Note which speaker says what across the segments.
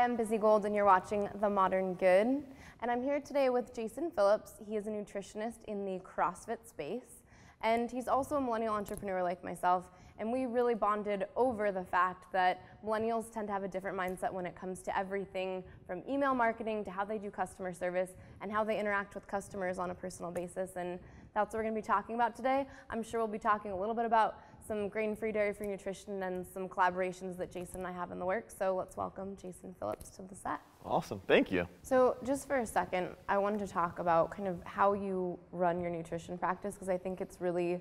Speaker 1: I'm Busy Gold, and you're watching The Modern Good. And I'm here today with Jason Phillips. He is a nutritionist in the CrossFit space, and he's also a millennial entrepreneur like myself. And we really bonded over the fact that millennials tend to have a different mindset when it comes to everything from email marketing to how they do customer service and how they interact with customers on a personal basis. And that's what we're going to be talking about today. I'm sure we'll be talking a little bit about some grain-free, dairy-free nutrition and some collaborations that Jason and I have in the works. So let's welcome Jason Phillips to the set.
Speaker 2: Awesome, thank you.
Speaker 1: So just for a second, I wanted to talk about kind of how you run your nutrition practice, because I think it's really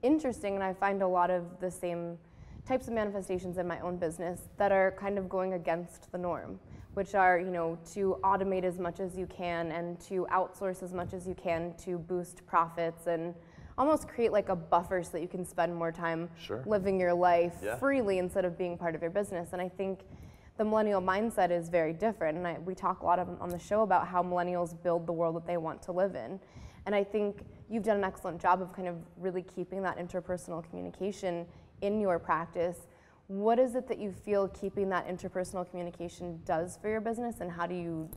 Speaker 1: interesting, and I find a lot of the same types of manifestations in my own business that are kind of going against the norm, which are, to automate as much as you can and to outsource as much as you can to boost profits and almost create like a buffer so that you can spend more time living your life freely instead of being part of your business. And I think the millennial mindset is very different. And we talk a lot on the show about how millennials build the world that they want to live in. And I think you've done an excellent job of kind of really keeping that interpersonal communication in your practice. What is it that you feel keeping that interpersonal communication does for your business, and how do you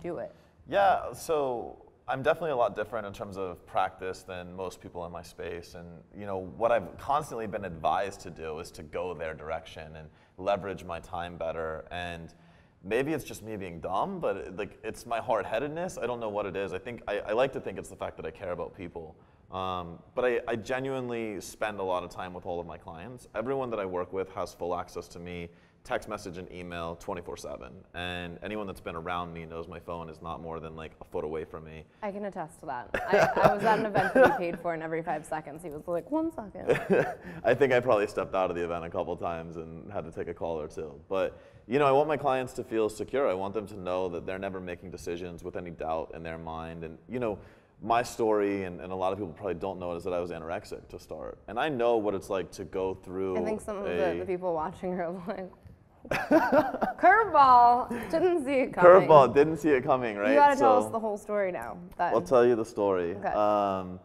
Speaker 1: do it?
Speaker 2: Yeah, so I'm definitely a lot different in terms of practice than most people in my space. And what I've constantly been advised to do is to go their direction and leverage my time better. And maybe it's just me being dumb, but it's my hard-headedness. I don't know what it is. I like to think it's the fact that I care about people. But I genuinely spend a lot of time with all of my clients. Everyone that I work with has full access to me, text message and email 24/7. And anyone that's been around me knows my phone is not more than like a foot away from me.
Speaker 1: I can attest to that. I was at an event that he paid for, and every 5 seconds he was like, 1 second.
Speaker 2: I think I probably stepped out of the event a couple times and had to take a call or two. But I want my clients to feel secure. I want them to know that they're never making decisions with any doubt in their mind. And my story, and a lot of people probably don't know, is that I was anorexic to start. And I know what it's like to go through
Speaker 1: I think some of the people watching are like, curveball, didn't see it coming.
Speaker 2: Curveball, didn't see it coming, right?
Speaker 1: You gotta tell us the whole story now.
Speaker 2: I'll tell you the story.
Speaker 1: Okay.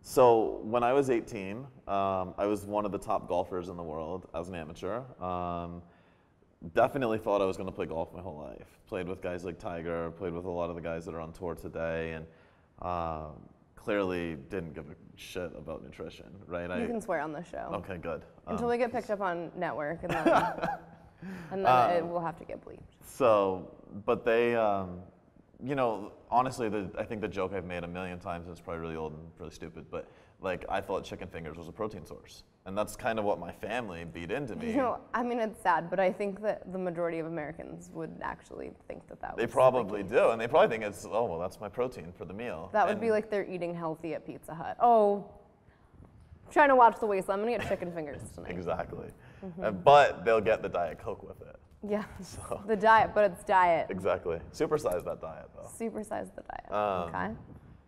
Speaker 2: So when I was 18, I was one of the top golfers in the world as an amateur. Definitely thought I was gonna play golf my whole life. Played with guys like Tiger, played with a lot of the guys that are on tour today, and clearly didn't give a shit about nutrition, right?
Speaker 1: You can swear on the show.
Speaker 2: Okay, good.
Speaker 1: Until we get picked up on network, and then it will have to get bleeped.
Speaker 2: So, but they, honestly, I think the joke I've made a million times, and it's probably really old and really stupid, but like I thought chicken fingers was a protein source. And that's kind of what my family beat into me.
Speaker 1: It's sad, but I think that the majority of Americans would actually think that was
Speaker 2: They probably do, and they probably think it's, oh, well, that's my protein for the meal.
Speaker 1: That would be like they're eating healthy at Pizza Hut. Oh, I'm trying to watch the waistline. I'm gonna get chicken fingers tonight.
Speaker 2: Exactly. But they'll get the Diet Coke with it.
Speaker 1: Yeah, the diet, but it's diet.
Speaker 2: Exactly. Supersize that diet, though.
Speaker 1: Supersize the diet, okay.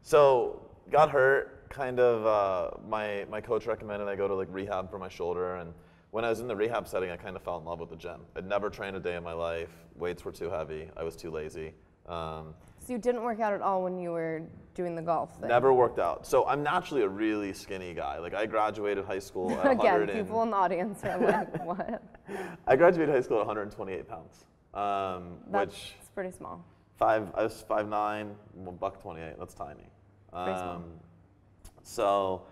Speaker 2: So, got hurt, kind of, my coach recommended I go to like rehab for my shoulder, and when I was in the rehab setting, I kind of fell in love with the gym. I'd never trained a day in my life, weights were too heavy, I was too lazy.
Speaker 1: So you didn't work out at all when you were doing the golf thing?
Speaker 2: Never worked out. So I'm naturally a really skinny guy. Like I graduated high school at
Speaker 1: Again, people in the audience are like, what?
Speaker 2: I graduated high school at 128 pounds,
Speaker 1: That's pretty small.
Speaker 2: I was 5'9", $128, that's tiny.
Speaker 1: Pretty small.
Speaker 2: So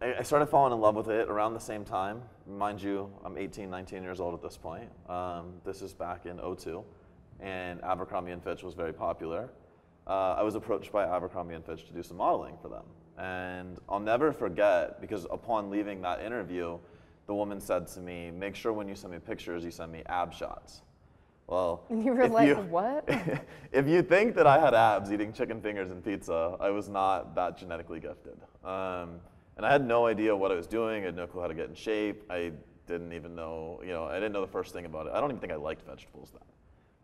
Speaker 2: I started falling in love with it around the same time. Mind you, I'm 18, 19 years old at this point. This is back in '02. And Abercrombie & Fitch was very popular. I was approached by Abercrombie & Fitch to do some modeling for them. And I'll never forget, because upon leaving that interview, the woman said to me, make sure when you send me pictures, you send me ab shots. Well,
Speaker 1: you were like, what?
Speaker 2: If you think that I had abs eating chicken fingers and pizza, I was not that genetically gifted. And I had no idea what I was doing. I had no clue how to get in shape. I didn't even know, I didn't know the first thing about it. I don't even think I liked vegetables then.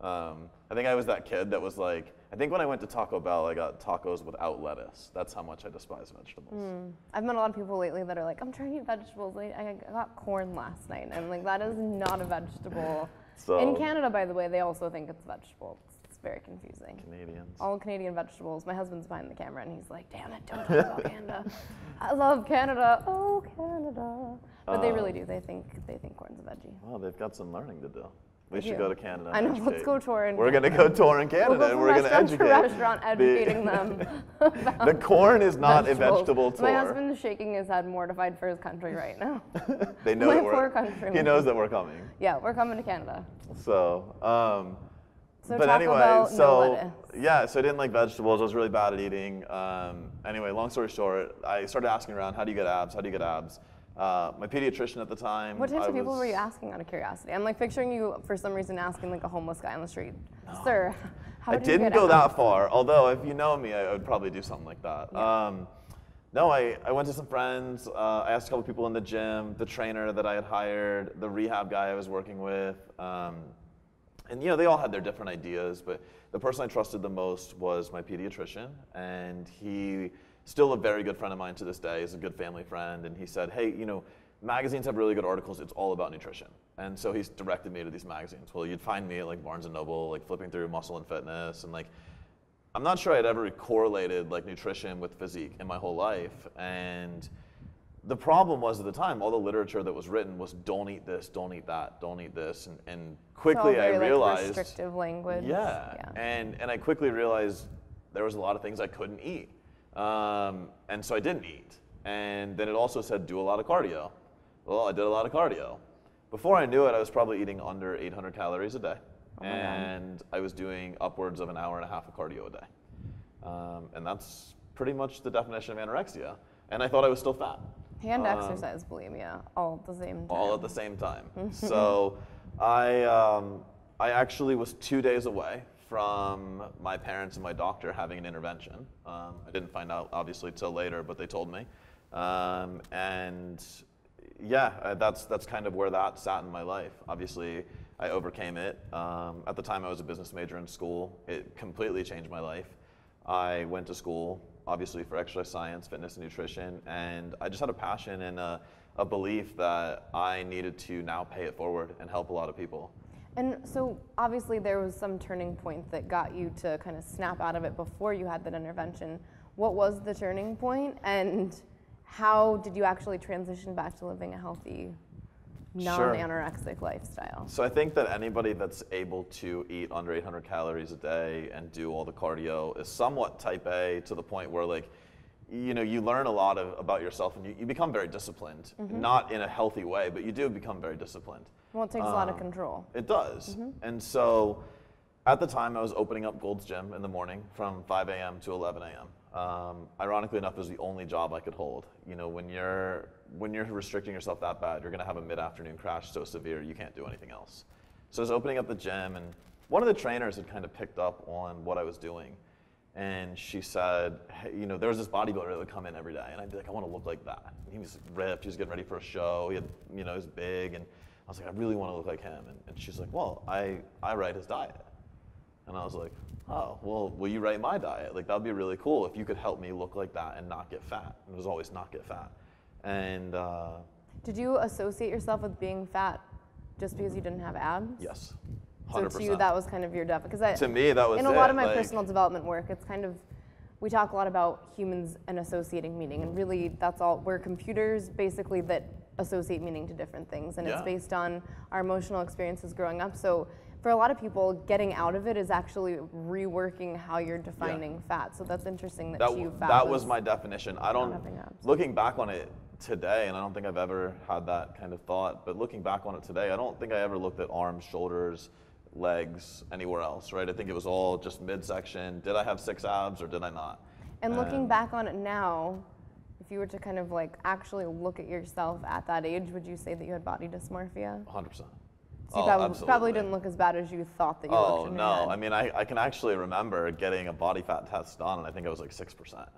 Speaker 2: I think I was that kid that was like, I think when I went to Taco Bell, I got tacos without lettuce. That's how much I despise vegetables.
Speaker 1: I've met a lot of people lately that are like, I'm trying to eat vegetables. I got corn last night. And I'm like, that is not a vegetable.
Speaker 2: So,
Speaker 1: in Canada, by the way, they also think it's vegetable. It's very confusing.
Speaker 2: Canadians.
Speaker 1: All Canadian vegetables. My husband's behind the camera and he's like, damn it, don't talk about Canada. I love Canada. Oh, Canada. But they really do. They think corn's a veggie.
Speaker 2: Well, they've got some learning to do. We should go to Canada.
Speaker 1: I know,
Speaker 2: and
Speaker 1: let's go tour in
Speaker 2: We're
Speaker 1: Canada.
Speaker 2: going to go tour in Canada,
Speaker 1: We'll
Speaker 2: and
Speaker 1: go
Speaker 2: we're
Speaker 1: from
Speaker 2: going to
Speaker 1: restaurant
Speaker 2: educate.
Speaker 1: to restaurant, educating them about
Speaker 2: The corn is not
Speaker 1: vegetables.
Speaker 2: a vegetable tour.
Speaker 1: My husband is shaking his head, mortified for his country right now.
Speaker 2: They know
Speaker 1: My
Speaker 2: that
Speaker 1: poor country.
Speaker 2: He knows that we're coming.
Speaker 1: Yeah, we're coming to Canada.
Speaker 2: So,
Speaker 1: So
Speaker 2: but
Speaker 1: talk
Speaker 2: anyway,
Speaker 1: about
Speaker 2: so
Speaker 1: no lettuce.
Speaker 2: yeah, so I didn't like vegetables. I was really bad at eating. Anyway, long story short, I started asking around, how do you get abs? How do you get abs? My pediatrician at the time.
Speaker 1: What types of people were you asking out of curiosity? I'm like picturing you for some reason asking like a homeless guy on the street, sir, how
Speaker 2: I
Speaker 1: do you
Speaker 2: didn't
Speaker 1: get
Speaker 2: go
Speaker 1: abs?
Speaker 2: that far, although if you know me, I would probably do something like that.
Speaker 1: Yeah.
Speaker 2: No, I went to some friends. I asked a couple people in the gym, the trainer that I had hired, the rehab guy I was working with. And they all had their different ideas, but the person I trusted the most was my pediatrician, and he still a very good friend of mine to this day. He's a good family friend, and he said, hey, magazines have really good articles. It's all about nutrition. And so he's directed me to these magazines. Well, you'd find me at like Barnes & Noble, like flipping through Muscle and Fitness, and like, I'm not sure I'd ever correlated like nutrition with physique in my whole life. And the problem was at the time, all the literature that was written was don't eat this, don't eat that, don't eat this. And quickly
Speaker 1: It's all very,
Speaker 2: I realized.
Speaker 1: Like, restrictive language.
Speaker 2: Yeah. And I quickly realized there was a lot of things I couldn't eat. And so I didn't eat. And then it also said do a lot of cardio. Well, I did a lot of cardio. Before I knew it, I was probably eating under 800 calories a day.
Speaker 1: Oh my
Speaker 2: And I was doing upwards of an hour and a half of cardio a day. And that's pretty much the definition of anorexia. And I thought I was still fat.
Speaker 1: And exercise, bulimia, all at the same time.
Speaker 2: All at the same time. So I actually was 2 days away from my parents and my doctor having an intervention. I didn't find out obviously till later, but they told me. And yeah, that's kind of where that sat in my life. Obviously, I overcame it. At the time, I was a business major in school. It completely changed my life. I went to school, obviously, for exercise science, fitness, and nutrition, and I just had a passion and a belief that I needed to now pay it forward and help a lot of people.
Speaker 1: And so obviously there was some turning point that got you to kind of snap out of it before you had that intervention. What was the turning point, and how did you actually transition back to living a healthy, non-anorexic lifestyle?
Speaker 2: So I think that anybody that's able to eat under 800 calories a day and do all the cardio is somewhat type A, to the point where like, you learn a lot about yourself, and you become very disciplined. Not in a healthy way, but you do become very disciplined.
Speaker 1: Well, it takes a lot of control.
Speaker 2: It does. And so at the time, I was opening up Gold's Gym in the morning from 5 a.m. to 11 a.m. Ironically enough, it was the only job I could hold. When you're restricting yourself that bad, you're going to have a mid-afternoon crash so severe you can't do anything else. So I was opening up the gym, and one of the trainers had kind of picked up on what I was doing. And she said, hey, there was this bodybuilder that would come in every day, and I'd be like, I want to look like that. And he was ripped, he was getting ready for a show, he had, he was big, and I was like, I really want to look like him. And she's like, well, I write his diet. And I was like, oh, well, will you write my diet? Like, that would be really cool if you could help me look like that and not get fat. And it was always not get fat. And
Speaker 1: did you associate yourself with being fat just because you didn't have abs?
Speaker 2: Yes, 100%.
Speaker 1: So to you, that was kind of your definition.
Speaker 2: To me, that was
Speaker 1: in a lot of my personal development work, it's kind of, we talk a lot about humans and associating meaning, and really that's all, we're computers basically that associate meaning to different things, and it's based on our emotional experiences growing up. So for a lot of people, getting out of it is actually reworking how you're defining fat. So that's interesting that you fat
Speaker 2: that was my definition. I don't,
Speaker 1: having abs.
Speaker 2: looking back on it today, and I don't think I've ever had that kind of thought, but looking back on it today, I don't think I ever looked at arms, shoulders, legs, anywhere else, right? I think it was all just midsection. Did I have 6 abs or did I not?
Speaker 1: And looking back on it now, if you were to kind of like actually look at yourself at that age, would you say that you had body dysmorphia?
Speaker 2: 100%.
Speaker 1: So you probably didn't look as bad as you thought that you looked in your
Speaker 2: no.
Speaker 1: head.
Speaker 2: I mean, I can actually remember getting a body fat test done, and I think I was like 6%.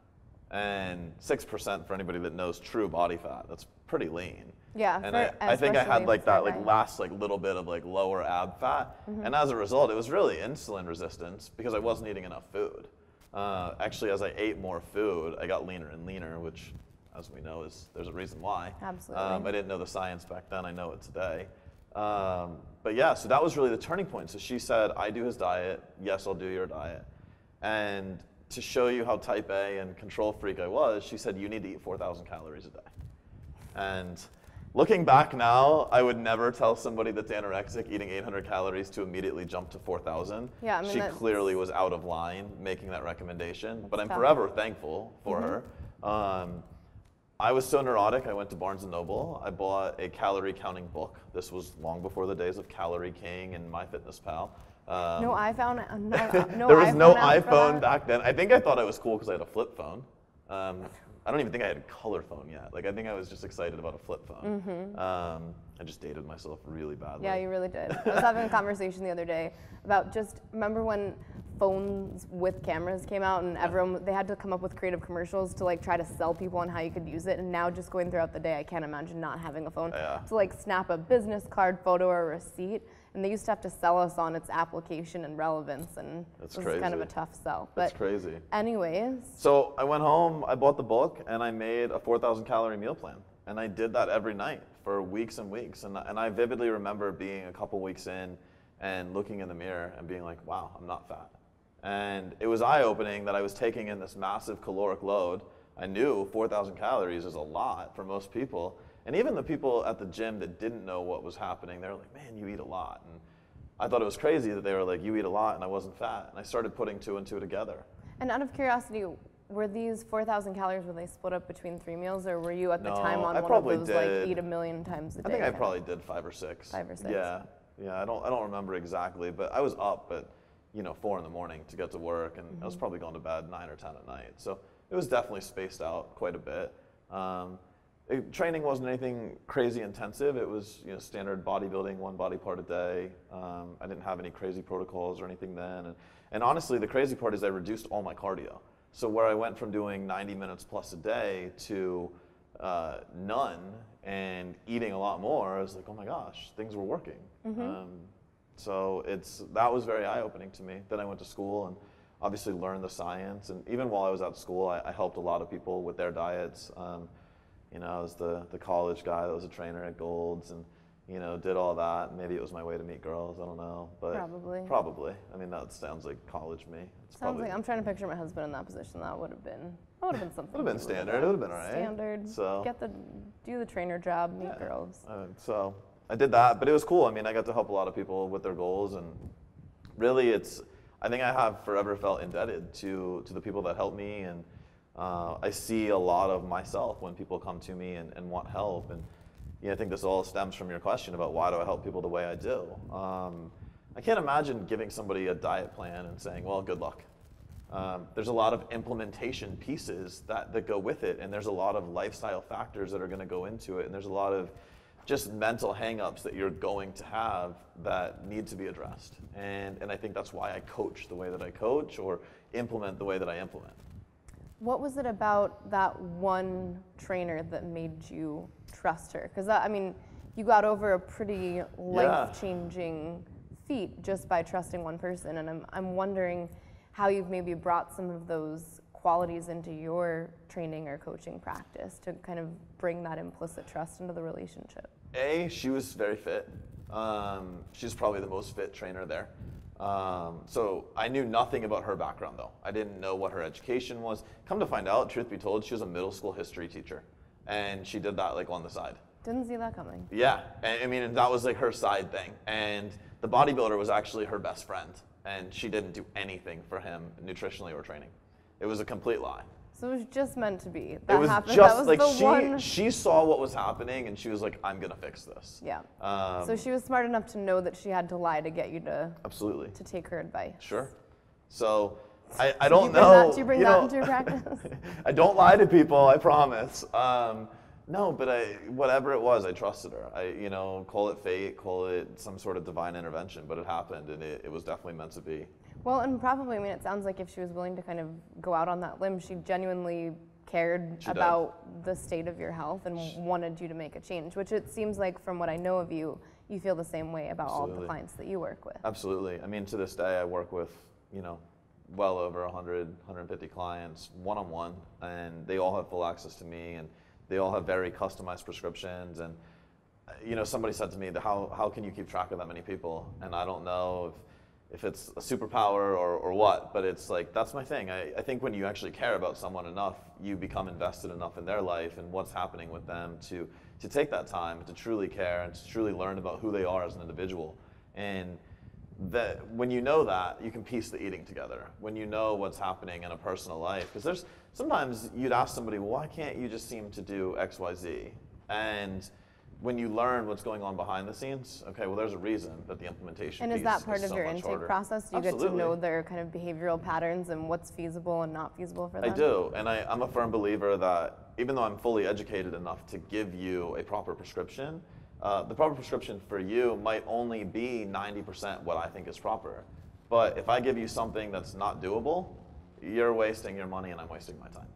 Speaker 2: And 6% for anybody that knows true body fat, that's pretty lean.
Speaker 1: Yeah,
Speaker 2: and I think I had like that last little bit of like lower ab fat, and as a result, it was really insulin resistance because I wasn't eating enough food. Actually, as I ate more food, I got leaner and leaner, which, as we know, there's a reason why.
Speaker 1: Absolutely.
Speaker 2: I didn't know the science back then. I know it today. But yeah, so that was really the turning point. So she said, I do his diet. Yes, I'll do your diet. And to show you how type A and control freak I was, she said, you need to eat 4,000 calories a day. And Looking back now, I would never tell somebody that's anorexic eating 800 calories to immediately jump to 4,000.
Speaker 1: Yeah, I mean,
Speaker 2: she clearly was out of line making that recommendation, but I'm
Speaker 1: tough.
Speaker 2: forever thankful for her. I was so neurotic, I went to Barnes & Noble. I bought a calorie counting book. This was long before the days of Calorie King and MyFitnessPal.
Speaker 1: No iPhone. No
Speaker 2: there was no
Speaker 1: app for
Speaker 2: iPhone
Speaker 1: that?
Speaker 2: back then. I think I thought I was cool because I had a flip phone. I don't even think I had a color phone yet. Like, I think I was just excited about a flip phone. I just dated myself really badly.
Speaker 1: Yeah, you really did. I was having a conversation the other day about remember when phones with cameras came out and everyone, they had to come up with creative commercials to like try to sell people on how you could use it, and now just going throughout the day, I can't imagine not having a phone to like snap a business card, photo, or receipt. And they used to have to sell us on its application and relevance, and it was kind of a tough sell. But
Speaker 2: that's crazy.
Speaker 1: Anyways.
Speaker 2: So I went home, I bought the book, and I made a 4,000 calorie meal plan. And I did that every night for weeks and weeks. And I vividly remember being a couple weeks in and looking in the mirror and being like, wow, I'm not fat. And it was eye-opening that I was taking in this massive caloric load. I knew 4,000 calories is a lot for most people. And even the people at the gym that didn't know what was happening, they were like, man, you eat a lot. And I thought it was crazy that they were like, you eat a lot, and I wasn't fat. And I started putting 2 and 2 together.
Speaker 1: And out of curiosity, were these 4,000 calories, were they split up between 3 meals, or were you at the time on one of those like eat a million times a day?
Speaker 2: I think I probably did 5 or 6.
Speaker 1: 5 or 6.
Speaker 2: Yeah, I don't remember exactly, but I was up at 4 in the morning to get to work, and I was probably going to bed 9 or 10 at night. So it was definitely spaced out quite a bit. Training wasn't anything crazy intensive. It was standard bodybuilding, 1 body part a day. I didn't have any crazy protocols or anything then. And honestly, the crazy part is I reduced all my cardio. So where I went from doing 90 minutes plus a day to none and eating a lot more, I was like, oh my gosh, things were working. So that was very eye-opening to me. Then I went to school and obviously learned the science. And even while I was at school, I helped a lot of people with their diets. I was the college guy that was a trainer at Gold's and, did all that. Maybe it was my way to meet girls, I don't know. But Probably. I mean, that sounds like college me.
Speaker 1: Sounds like, I'm trying to picture my husband in that position. That would have been something.
Speaker 2: Would have been standard. It would have been all right.
Speaker 1: Standard.
Speaker 2: So
Speaker 1: do the trainer job, meet girls.
Speaker 2: So I did that, but it was cool. I mean, I got to help a lot of people with their goals, and really I think I have forever felt indebted to the people that helped me, and I see a lot of myself when people come to me and want help. And I think this all stems from your question about why do I help people the way I do. I can't imagine giving somebody a diet plan and saying, well, good luck. There's a lot of implementation pieces that go with it, and there's a lot of lifestyle factors that are going to go into it, and there's a lot of just mental hangups that you're going to have that need to be addressed. And I think that's why I coach the way that I coach or implement the way that I implement.
Speaker 1: What was it about that one trainer that made you trust her? Because you got over a pretty life-changing feat just by trusting one person, and I'm wondering how you've maybe brought some of those qualities into your training or coaching practice to kind of bring that implicit trust into the relationship.
Speaker 2: She was very fit. She's probably the most fit trainer there. So I knew nothing about her background though. I didn't know what her education was. Come to find out, truth be told, she was a middle school history teacher, and she did that like on the side.
Speaker 1: Didn't see that coming.
Speaker 2: Yeah, and that was like her side thing. And the bodybuilder was actually her best friend, and she didn't do anything for him nutritionally or training. It was a complete lie.
Speaker 1: So it was just meant to be.
Speaker 2: It was
Speaker 1: happened.
Speaker 2: just
Speaker 1: that was
Speaker 2: like she saw what was happening, and she was like, I'm gonna fix this.
Speaker 1: Yeah. So she was smart enough to know that she had to lie to get you to
Speaker 2: absolutely to
Speaker 1: take her advice.
Speaker 2: Sure. So I don't know.
Speaker 1: Do you bring that into your practice?
Speaker 2: I don't lie to people, I promise. No, but whatever it was, I trusted her. Call it fate, call it some sort of divine intervention, but it happened, and it was definitely meant to be.
Speaker 1: Well, and probably, it sounds like if she was willing to kind of go out on that limb, she genuinely cared about the state of your health and wanted you to make a change, which it seems like from what I know of you, you feel the same way about all of the clients that you work with.
Speaker 2: Absolutely. To this day, I work with, well over 100, 150 clients one-on-one, and they all have full access to me, and they all have very customized prescriptions. And, somebody said to me, how can you keep track of that many people? And I don't know if if it's a superpower or what, but it's like, that's my thing. I think when you actually care about someone enough, you become invested enough in their life and what's happening with them to take that time to truly care and to truly learn about who they are as an individual. And that when you know that, you can piece the eating together. When you know what's happening in a personal life, because there's sometimes you'd ask somebody, well, why can't you just seem to do X, Y, Z? And when you learn what's going on behind the scenes, okay, well, there's a reason that the implementation
Speaker 1: And
Speaker 2: piece
Speaker 1: is that part
Speaker 2: is
Speaker 1: of
Speaker 2: so
Speaker 1: your
Speaker 2: much
Speaker 1: intake
Speaker 2: harder.
Speaker 1: process? Do you
Speaker 2: Absolutely.
Speaker 1: get to know their kind of behavioral patterns and what's feasible and not feasible for them?
Speaker 2: I do, and I'm a firm believer that even though I'm fully educated enough to give you a proper prescription, the proper prescription for you might only be 90% what I think is proper. But if I give you something that's not doable, you're wasting your money and I'm wasting my time.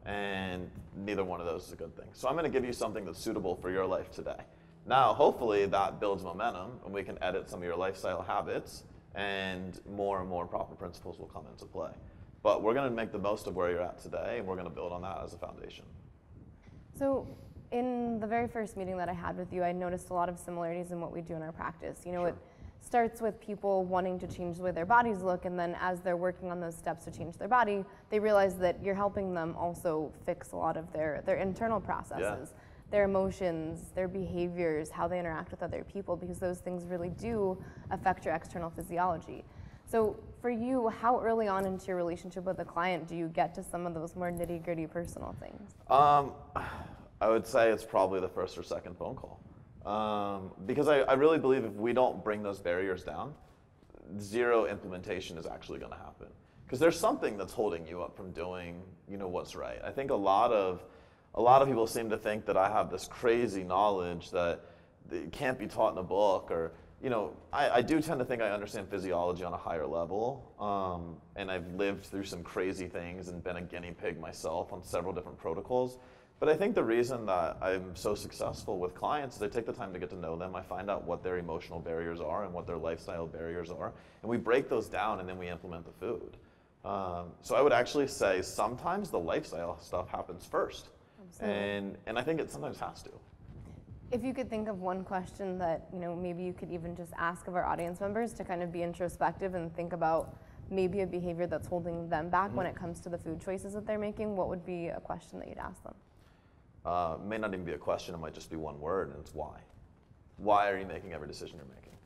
Speaker 2: And neither one of those is a good thing. So I'm going to give you something that's suitable for your life today. Now, hopefully that builds momentum and we can edit some of your lifestyle habits and more proper principles will come into play. But we're going to make the most of where you're at today and we're going to build on that as a foundation.
Speaker 1: So in the very first meeting that I had with you, I noticed a lot of similarities in what we do in our practice. You know,
Speaker 2: Sure.
Speaker 1: It starts with people wanting to change the way their bodies look, and then as they're working on those steps to change their body, they realize that you're helping them also fix a lot of their internal processes, their emotions, their behaviors, how they interact with other people, because those things really do affect your external physiology. So for you, how early on into your relationship with a client do you get to some of those more nitty-gritty personal things?
Speaker 2: I would say it's probably the first or second phone call. Because I really believe if we don't bring those barriers down, zero implementation is actually going to happen. Because there's something that's holding you up from doing, what's right. I think a lot of people seem to think that I have this crazy knowledge that it can't be taught in a book, or I do tend to think I understand physiology on a higher level, and I've lived through some crazy things and been a guinea pig myself on several different protocols. But I think the reason that I'm so successful with clients is I take the time to get to know them. I find out what their emotional barriers are and what their lifestyle barriers are. And we break those down and then we implement the food. So I would actually say sometimes the lifestyle stuff happens first. Absolutely. And I think it sometimes has to.
Speaker 1: If you could think of one question that maybe you could even just ask of our audience members to kind of be introspective and think about maybe a behavior that's holding them back when it comes to the food choices that they're making, what would be a question that you'd ask them?
Speaker 2: May not even be a question, it might just be one word, and it's why. Why are you making every decision you're making,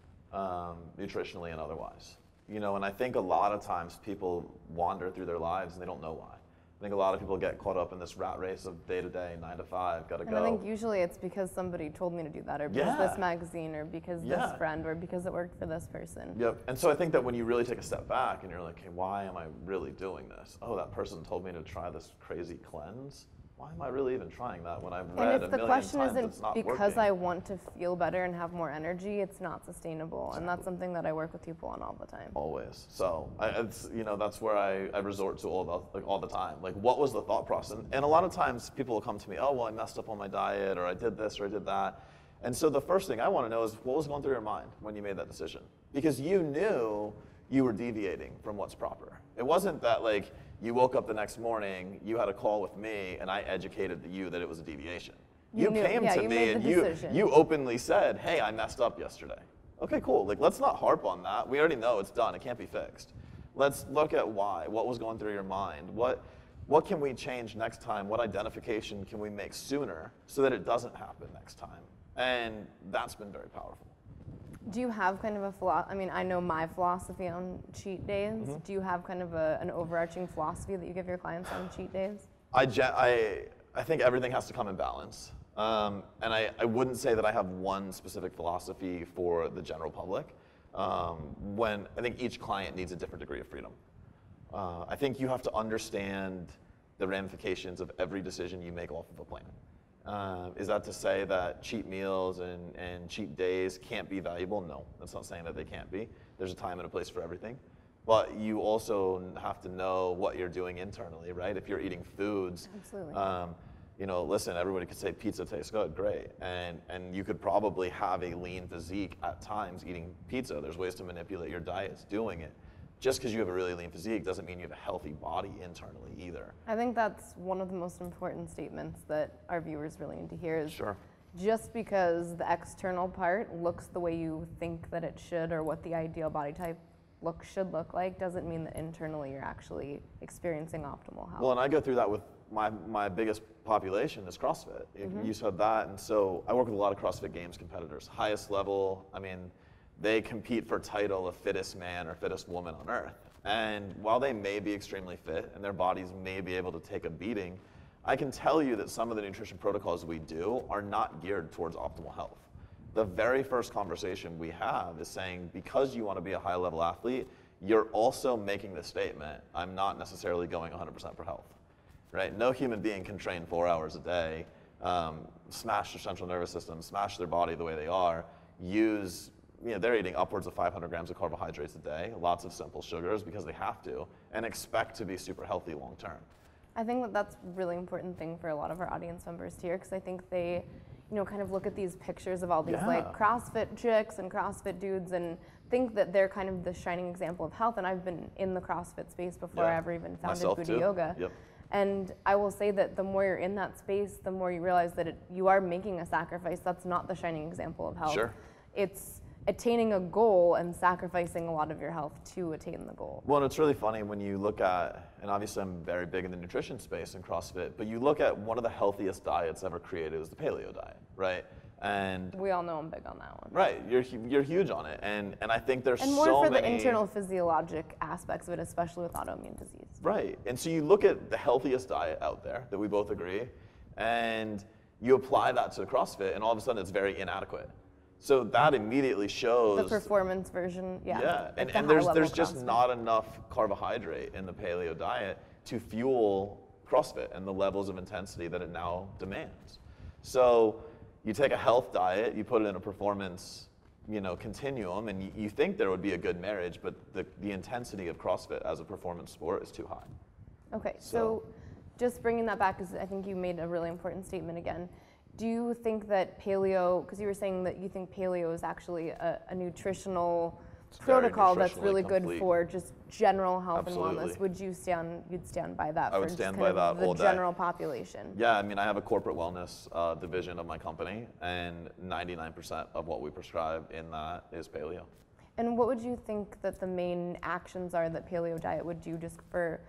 Speaker 2: nutritionally and otherwise? And I think a lot of times people wander through their lives and they don't know why. I think a lot of people get caught up in this rat race of day to day, 9 to 5, gotta go.
Speaker 1: And I think usually it's because somebody told me to do that, or because this magazine, or because this friend, or because it worked for this person.
Speaker 2: Yep, and so I think that when you really take a step back and you're like, hey, why am I really doing this? Oh, that person told me to try this crazy cleanse. Why am I really even trying that when I've read a million times it's not working?
Speaker 1: And if the question isn't because I want to feel better and have more energy, it's not sustainable. Exactly. And that's something that I work with people on all the time.
Speaker 2: Always. So that's where I resort to all the time. Like, what was the thought process? And a lot of times people will come to me, oh, well, I messed up on my diet, or I did this, or I did that. And so the first thing I want to know is what was going through your mind when you made that decision? Because you knew you were deviating from what's proper. It wasn't that like, you woke up the next morning, you had a call with me, and I educated you that it was a deviation. You came to me and you openly said, hey, I messed up yesterday. Okay, cool. Like, let's not harp on that. We already know it's done. It can't be fixed. Let's look at why. What was going through your mind? What can we change next time? What identification can we make sooner so that it doesn't happen next time? And that's been very powerful.
Speaker 1: Do you have kind of a philosophy? I mean, I know my philosophy on cheat days. Mm-hmm. Do you have kind of an overarching philosophy that you give your clients on cheat days? I
Speaker 2: think everything has to come in balance. And I wouldn't say that I have one specific philosophy for the general public. When I think each client needs a different degree of freedom. I think you have to understand the ramifications of every decision you make off of a plan. Is that to say that cheat meals and cheat days can't be valuable? No, that's not saying that they can't be. There's a time and a place for everything. But you also have to know what you're doing internally, right? If you're eating foods,
Speaker 1: absolutely.
Speaker 2: Listen, everybody could say pizza tastes good, great. And you could probably have a lean physique at times eating pizza. There's ways to manipulate your diets doing it. Just because you have a really lean physique doesn't mean you have a healthy body internally either.
Speaker 1: I think that's one of the most important statements that our viewers really need to hear is
Speaker 2: sure.
Speaker 1: Just because the external part looks the way you think that it should or what the ideal body type should look like doesn't mean that internally you're actually experiencing optimal health.
Speaker 2: Well, and I go through that with my biggest population is CrossFit. You said that, and so I work with a lot of CrossFit Games competitors, highest level. I mean, they compete for title of fittest man or fittest woman on earth. And while they may be extremely fit and their bodies may be able to take a beating, I can tell you that some of the nutrition protocols we do are not geared towards optimal health. The very first conversation we have is saying, because you want to be a high level athlete, you're also making the statement, I'm not necessarily going 100% for health, right? No human being can train 4 hours a day, smash their central nervous system, smash their body the way they are, they're eating upwards of 500 grams of carbohydrates a day, lots of simple sugars because they have to, and expect to be super healthy long term.
Speaker 1: I think that that's a really important thing for a lot of our audience members here, because I think they, kind of look at these pictures of all these like CrossFit chicks and CrossFit dudes and think that they're kind of the shining example of health. And I've been in the CrossFit space before I ever even founded Buddha Yoga.
Speaker 2: Yep.
Speaker 1: And I will say that the more you're in that space, the more you realize that you are making a sacrifice. That's not the shining example of health.
Speaker 2: Sure.
Speaker 1: It's attaining a goal and sacrificing a lot of your health to attain the goal.
Speaker 2: Well, and it's really funny when you look at, and obviously I'm very big in the nutrition space in CrossFit, but you look at one of the healthiest diets ever created was the paleo diet, right? And
Speaker 1: we all know I'm big on that one.
Speaker 2: Right, you're huge on it, and I think there's
Speaker 1: and more
Speaker 2: so
Speaker 1: for
Speaker 2: many
Speaker 1: the internal physiologic aspects of it, especially with autoimmune disease.
Speaker 2: Right, and so you look at the healthiest diet out there that we both agree, and you apply that to CrossFit, and all of a sudden it's very inadequate. So that immediately shows
Speaker 1: the performance version,
Speaker 2: Yeah, and there's just not enough carbohydrate in the paleo diet to fuel CrossFit and the levels of intensity that it now demands. So you take a health diet, you put it in a performance, continuum, and you think there would be a good marriage, but the intensity of CrossFit as a performance sport is too high.
Speaker 1: Okay, so just bringing that back, because I think you made a really important statement again. Do you think that paleo, because you were saying that you think paleo is actually a nutritional protocol that's really good for just general health and wellness? Would you stand by that?
Speaker 2: I would stand by that all day.
Speaker 1: The general population.
Speaker 2: Yeah, I mean, I have a corporate wellness division of my company, and 99% of what we prescribe in that is paleo.
Speaker 1: And what would you think that the main actions are that paleo diet would do just for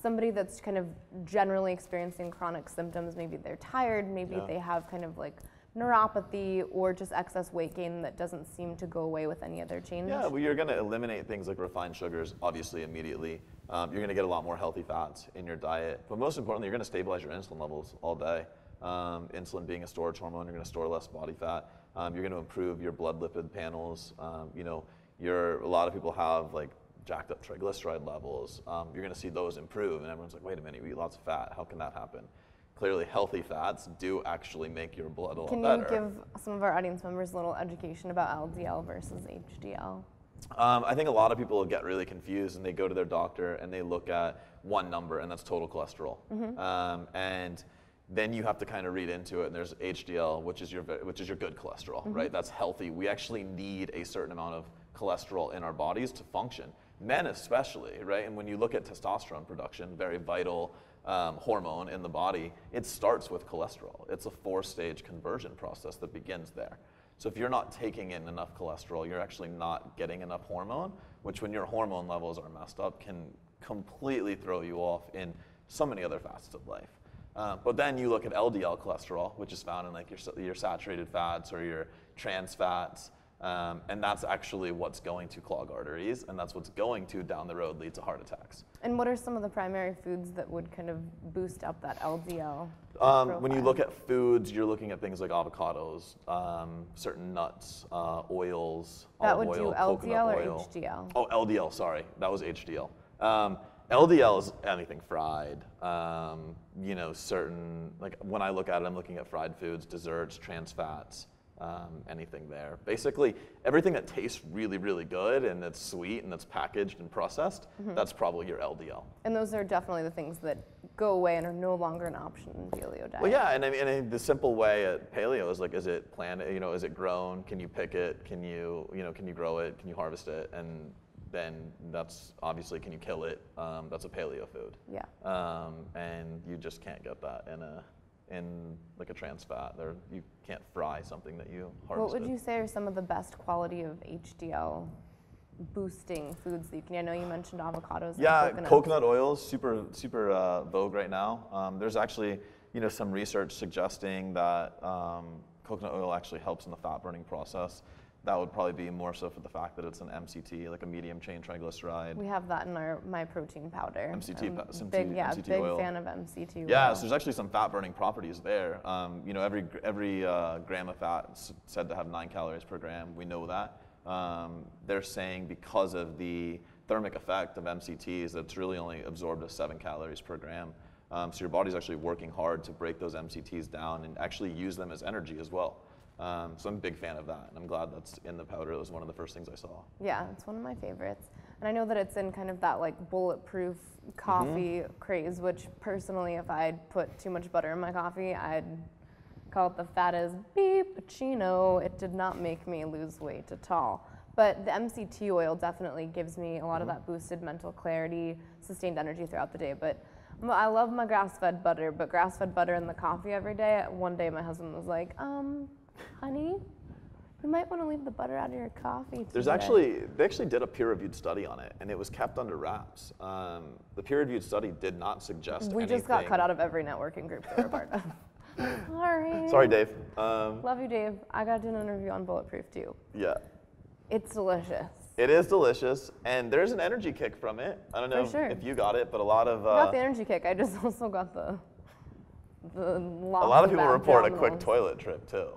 Speaker 1: somebody that's kind of generally experiencing chronic symptoms? Maybe they're tired, maybe they have kind of like neuropathy or just excess weight gain that doesn't seem to go away with any other change.
Speaker 2: Yeah, well, you're going to eliminate things like refined sugars, obviously, immediately. You're going to get a lot more healthy fats in your diet. But most importantly, you're going to stabilize your insulin levels all day. Insulin being a storage hormone, you're going to store less body fat. You're going to improve your blood lipid panels. A lot of people have like jacked up triglyceride levels. You're going to see those improve, and everyone's like, wait a minute, you eat lots of fat. How can that happen? Clearly, healthy fats do actually make your blood a lot better.
Speaker 1: Can you give some of our audience members a little education about LDL versus HDL?
Speaker 2: I think a lot of people get really confused, and they go to their doctor and they look at one number, and that's total cholesterol. And then you have to kind of read into it, and there's HDL, which is your good cholesterol, right? That's healthy. We actually need a certain amount of cholesterol in our bodies to function. Men especially, right? And when you look at testosterone production, very vital hormone in the body, it starts with cholesterol. It's a 4-stage conversion process that begins there. So if you're not taking in enough cholesterol, you're actually not getting enough hormone, which when your hormone levels are messed up can completely throw you off in so many other facets of life. But then you look at LDL cholesterol, which is found in like your saturated fats or your trans fats, and that's actually what's going to clog arteries, and that's what's going to, down the road, lead to heart attacks.
Speaker 1: And what are some of the primary foods that would kind of boost up that LDL?
Speaker 2: When you look at foods, you're looking at things like avocados, certain nuts, oils,
Speaker 1: olive oil,
Speaker 2: coconut oil.
Speaker 1: That would do LDL or HDL?
Speaker 2: Oh, LDL, sorry. That was HDL. LDL is anything fried. Certain, like when I look at it, I'm looking at fried foods, desserts, trans fats. Anything there. Basically, everything that tastes really, really good and that's sweet and that's packaged and processed, that's probably your LDL.
Speaker 1: And those are definitely the things that go away and are no longer an option in paleo diet.
Speaker 2: Well, yeah, and I mean, the simple way at paleo is like, is it planted? Is it grown? Can you pick it? Can you grow it? Can you harvest it? And then that's obviously, can you kill it? That's a paleo food.
Speaker 1: Yeah.
Speaker 2: And you just can't get that in like a trans fat. You can't fry something that you harvested.
Speaker 1: What would you say are some of the best quality of HDL boosting foods that you can? I know you mentioned avocados.
Speaker 2: Yeah,
Speaker 1: and
Speaker 2: coconut oil is super vogue right now. There's actually some research suggesting that coconut oil actually helps in the fat burning process. That would probably be more so for the fact that it's an MCT, like a medium chain triglyceride.
Speaker 1: We have that in my protein powder.
Speaker 2: MCT
Speaker 1: big
Speaker 2: oil.
Speaker 1: Fan of MCT
Speaker 2: Yeah,
Speaker 1: oil.
Speaker 2: so there's actually some fat burning properties there. Every gram of fat is said to have 9 calories per gram. We know that. They're saying because of the thermic effect of MCTs, that it's really only absorbed as 7 calories per gram. So your body's actually working hard to break those MCTs down and actually use them as energy as well. So I'm a big fan of that, and I'm glad that's in the powder. It was one of the first things I saw.
Speaker 1: Yeah, it's one of my favorites. And I know that it's in kind of that like bulletproof coffee craze, which personally, if I'd put too much butter in my coffee, I'd call it the fattest beeppuccino. It did not make me lose weight at all. But the MCT oil definitely gives me a lot of that boosted mental clarity, sustained energy throughout the day. But I love my grass-fed butter, but grass-fed butter in the coffee every day. One day my husband was like, honey, you might want to leave the butter out of your coffee today.
Speaker 2: They actually did a peer-reviewed study on it, and it was kept under wraps. The peer-reviewed study did not suggest anything.
Speaker 1: We just got cut out of every networking group that we're part of. Sorry.
Speaker 2: Sorry, Dave.
Speaker 1: Love you, Dave. I got to do an interview on Bulletproof too.
Speaker 2: Yeah.
Speaker 1: It's delicious.
Speaker 2: It is delicious, and there's an energy kick from it. I don't know if you got it, but a lot of
Speaker 1: I got the energy kick. I just also got the
Speaker 2: a lot of people report a quick toilet trip too.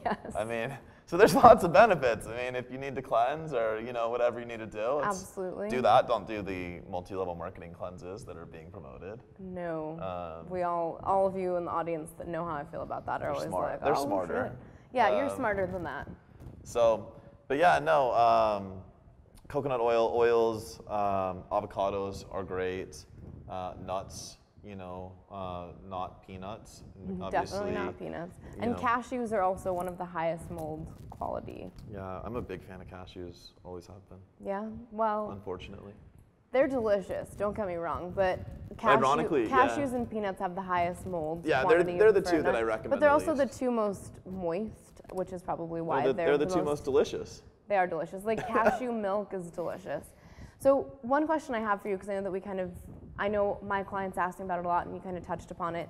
Speaker 1: Yes.
Speaker 2: I mean, so there's lots of benefits. I mean, if you need to cleanse or whatever you need to do,
Speaker 1: absolutely
Speaker 2: do that. Don't do the multi-level marketing cleanses that are being promoted.
Speaker 1: No. We all of you in the audience that know how I feel about that are always
Speaker 2: smart.
Speaker 1: like,
Speaker 2: They're
Speaker 1: oh,
Speaker 2: smarter.
Speaker 1: shit. Yeah, you're smarter than that.
Speaker 2: So, but yeah, no. Coconut oils, avocados are great. Nuts. Not peanuts.
Speaker 1: Definitely not peanuts. And cashews are also one of the highest mold quality.
Speaker 2: Yeah, I'm a big fan of cashews, always have been.
Speaker 1: Yeah, well.
Speaker 2: Unfortunately.
Speaker 1: They're delicious, don't get me wrong, but
Speaker 2: ironically,
Speaker 1: cashews and peanuts have the highest mold
Speaker 2: quality. Yeah, they're the two that I recommend.
Speaker 1: But they're also the two most moist, which is probably why
Speaker 2: they're the two most delicious.
Speaker 1: They are delicious. Like cashew milk is delicious. So one question I have for you, because I know that I know my clients ask me about it a lot, and you kind of touched upon it.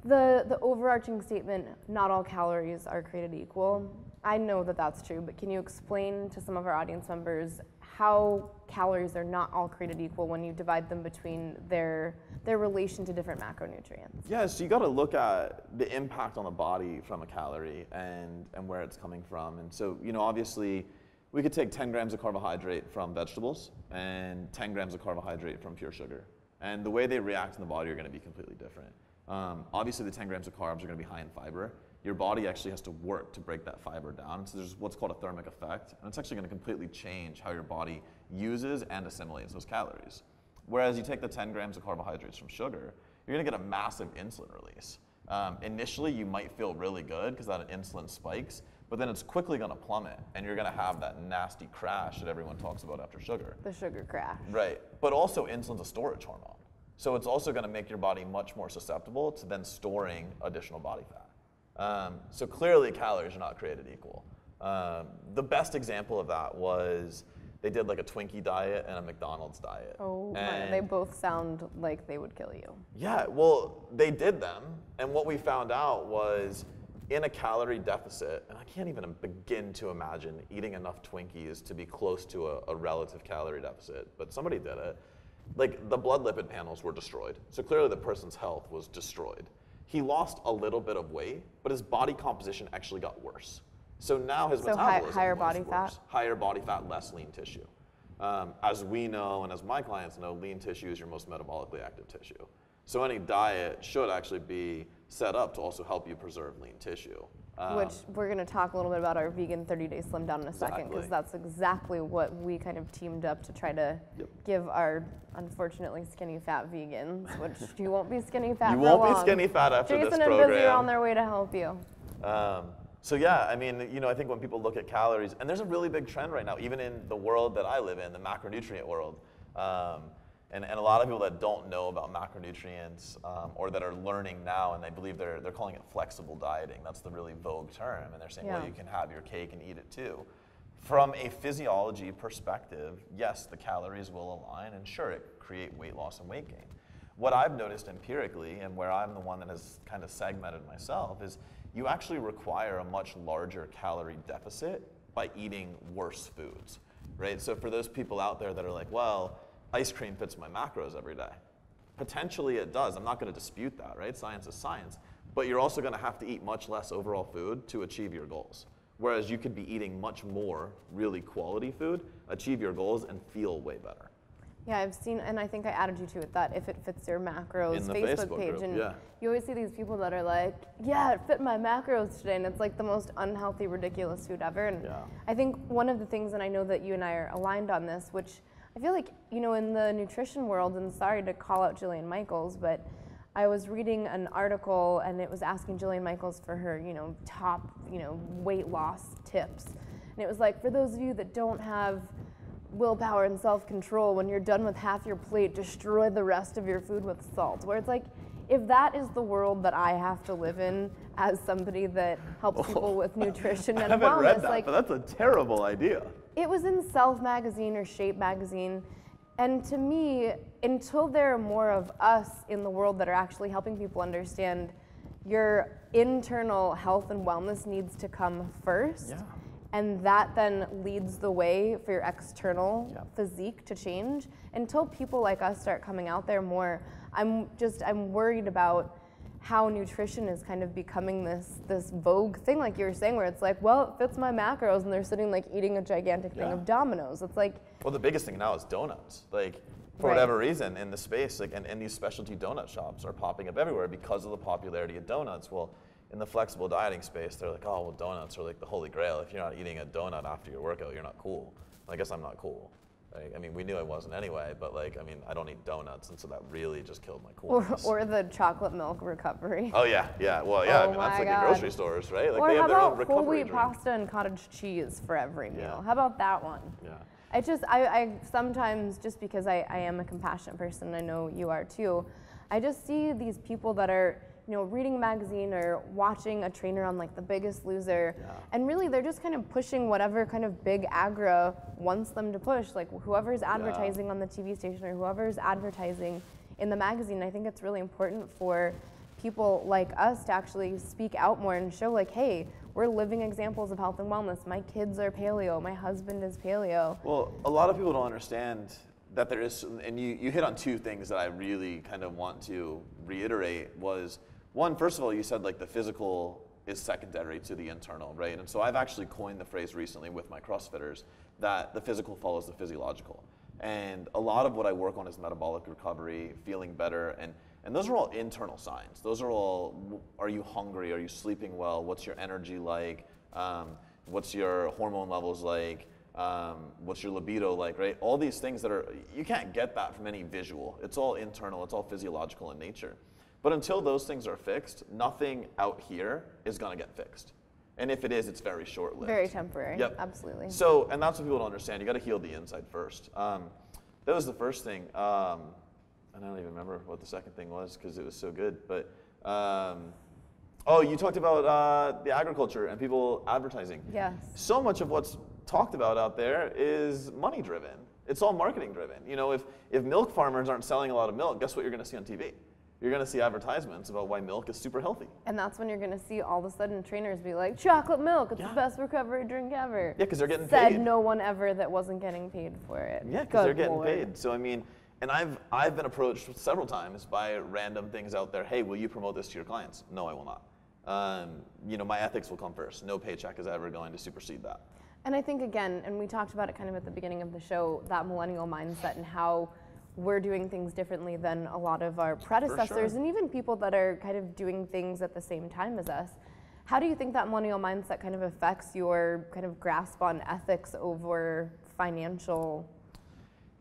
Speaker 1: The overarching statement, not all calories are created equal. I know that that's true, but can you explain to some of our audience members how calories are not all created equal when you divide them between their relation to different macronutrients?
Speaker 2: Yeah, so you got to look at the impact on the body from a calorie and where it's coming from. And so, obviously, we could take 10 grams of carbohydrate from vegetables and 10 grams of carbohydrate from pure sugar. And the way they react in the body are going to be completely different. Obviously, the 10 grams of carbs are going to be high in fiber. Your body actually has to work to break that fiber down. So there's what's called a thermic effect, and it's actually going to completely change how your body uses and assimilates those calories. Whereas you take the 10 grams of carbohydrates from sugar, you're going to get a massive insulin release. Initially, you might feel really good because that insulin spikes, but then it's quickly going to plummet, and you're going to have that nasty crash that everyone talks about after sugar.
Speaker 1: The sugar crash.
Speaker 2: Right, but also insulin's a storage hormone. So it's also going to make your body much more susceptible to then storing additional body fat. So clearly calories are not created equal. The best example of that was they did like a Twinkie diet and a McDonald's diet.
Speaker 1: Oh, they both sound like they would kill you.
Speaker 2: Yeah, well, they did them, and what we found out was in a calorie deficit, and I can't even begin to imagine eating enough Twinkies to be close to a relative calorie deficit, but somebody did it. Like the blood lipid panels were destroyed. So clearly the person's health was destroyed. He lost a little bit of weight, but his body composition actually got worse. So now his metabolism
Speaker 1: higher
Speaker 2: was
Speaker 1: body
Speaker 2: worse.
Speaker 1: fat?
Speaker 2: Higher body fat, less lean tissue. As we know, and as my clients know, lean tissue is your most metabolically active tissue. So any diet should actually be set up to also help you preserve lean tissue.
Speaker 1: Which we're going to talk a little bit about our vegan 30-day slim down in a second, because that's exactly what we kind of teamed up to try to give our unfortunately skinny fat vegans, which you won't be skinny fat for long.
Speaker 2: You won't be skinny fat after this program.
Speaker 1: Jason and Busy are on their way to help you.
Speaker 2: So yeah, I mean, I think when people look at calories, and there's a really big trend right now, even in the world that I live in, the macronutrient world, and a lot of people that don't know about macronutrients or that are learning now, and they believe they're calling it flexible dieting. That's the really vogue term, and they're saying, well, you can have your cake and eat it too. From a physiology perspective, yes, the calories will align, and sure, it create weight loss and weight gain. What I've noticed empirically, and where I'm the one that has kind of segmented myself, is you actually require a much larger calorie deficit by eating worse foods, right? So for those people out there that are like, well, ice cream fits my macros every day. Potentially it does. I'm not going to dispute that, right? Science is science. But you're also going to have to eat much less overall food to achieve your goals. Whereas you could be eating much more really quality food, achieve your goals, and feel way better.
Speaker 1: Yeah, I've seen, and I think I added you to it, that if it fits your macros
Speaker 2: In the
Speaker 1: Facebook page.
Speaker 2: group,
Speaker 1: and
Speaker 2: yeah.
Speaker 1: you always see these people that are like, yeah, it fit my macros today, and it's like the most unhealthy, ridiculous food ever. And
Speaker 2: Yeah.
Speaker 1: I think one of the things, and I know that you and I are aligned on this, which I feel like, you know, in the nutrition world, and sorry to call out Jillian Michaels, but I was reading an article and it was asking Jillian Michaels for her, you know, top, you know, weight loss tips. And it was like, for those of you that don't have willpower and self-control, when you're done with half your plate, destroy the rest of your food with salt. Where it's like, if that is the world that I have to live in as somebody that helps people with nutrition and
Speaker 2: I haven't
Speaker 1: wellness,
Speaker 2: read that,
Speaker 1: like,
Speaker 2: but that's a terrible idea.
Speaker 1: it was in Self magazine or Shape magazine. And to me, until there are more of us in the world that are actually helping people understand your internal health and wellness needs to come first.
Speaker 2: Yeah.
Speaker 1: And that then leads the way for your external
Speaker 2: Yeah.
Speaker 1: physique to change. Until people like us start coming out there more, I'm worried about how nutrition is kind of becoming this vogue thing, like you were saying, where it's like, well, it fits my macros, and they're sitting like eating a gigantic thing
Speaker 2: Yeah.
Speaker 1: of Dominoes. It's like,
Speaker 2: Well, the biggest thing now is donuts. Like, for
Speaker 1: Right.
Speaker 2: whatever reason, in the space, like, and these specialty donut shops are popping up everywhere because of the popularity of donuts. Well, in the flexible dieting space, they're like, oh, well, donuts are like the holy grail. If you're not eating a donut after your workout, you're not cool. I guess I'm not cool. Like, I mean, we knew I wasn't anyway, but like, I mean, I don't eat donuts, and so that really just killed my coolness.
Speaker 1: or the chocolate milk recovery.
Speaker 2: Oh yeah, yeah. Well, yeah.
Speaker 1: Oh
Speaker 2: I mean, that's
Speaker 1: my
Speaker 2: like
Speaker 1: God.
Speaker 2: in grocery stores, right? Like
Speaker 1: Or
Speaker 2: they
Speaker 1: how
Speaker 2: have their own
Speaker 1: about whole
Speaker 2: recovery
Speaker 1: wheat
Speaker 2: drink.
Speaker 1: pasta and cottage cheese for every meal?
Speaker 2: Yeah.
Speaker 1: How about that one?
Speaker 2: Yeah.
Speaker 1: I sometimes, just because I am a compassionate person, I know you are too, I just see these people that are, you know, reading a magazine or watching a trainer on like The Biggest Loser,
Speaker 2: Yeah.
Speaker 1: and really they're just kind of pushing whatever kind of big agra wants them to push, like whoever's advertising on the TV station or whoever's advertising in the magazine. I think it's really important for people like us to actually speak out more and show like, hey, we're living examples of health and wellness. My kids are paleo, my husband is paleo.
Speaker 2: Well, a lot of people don't understand that there is, and you hit on two things that I really kind of want to reiterate was, one, first of all, you said like the physical is secondary to the internal, right? And so I've actually coined the phrase recently with my CrossFitters that the physical follows the physiological. And a lot of what I work on is metabolic recovery, feeling better, and those are all internal signs. Those are all, are you hungry? Are you sleeping well? What's your energy like? What's your hormone levels like? What's your libido like, right? All these things that are, you can't get that from any visual. It's all internal, it's all physiological in nature. But until those things are fixed, nothing out here is gonna get fixed. And if it is, it's very short-lived.
Speaker 1: Very temporary,
Speaker 2: Yep.
Speaker 1: absolutely.
Speaker 2: So, and that's what people don't understand. You gotta heal the inside first. That was the first thing. And I don't even remember what the second thing was because it was so good. But, oh, you talked about the agriculture and people advertising.
Speaker 1: Yes.
Speaker 2: So much of what's talked about out there is money driven. It's all marketing driven. You know, if milk farmers aren't selling a lot of milk, guess what you're gonna see on TV? You're gonna see advertisements about why milk is super healthy.
Speaker 1: And that's when you're gonna see all of a sudden trainers be like, chocolate milk, it's
Speaker 2: Yeah.
Speaker 1: the best recovery drink ever.
Speaker 2: Yeah, because they're getting
Speaker 1: Said
Speaker 2: paid.
Speaker 1: no one ever that wasn't getting paid for it.
Speaker 2: Yeah, because they're
Speaker 1: Good
Speaker 2: getting
Speaker 1: Lord.
Speaker 2: paid. So I mean, and I've been approached several times by random things out there. Hey, will you promote this to your clients? No, I will not. You know, my ethics will come first. No paycheck is ever going to supersede that.
Speaker 1: And I think again, and we talked about it kind of at the beginning of the show, that millennial mindset and how we're doing things differently than a lot of our predecessors and even people that are kind of doing things at the same time as us. How do you think that millennial mindset kind of affects your kind of grasp on ethics over financial?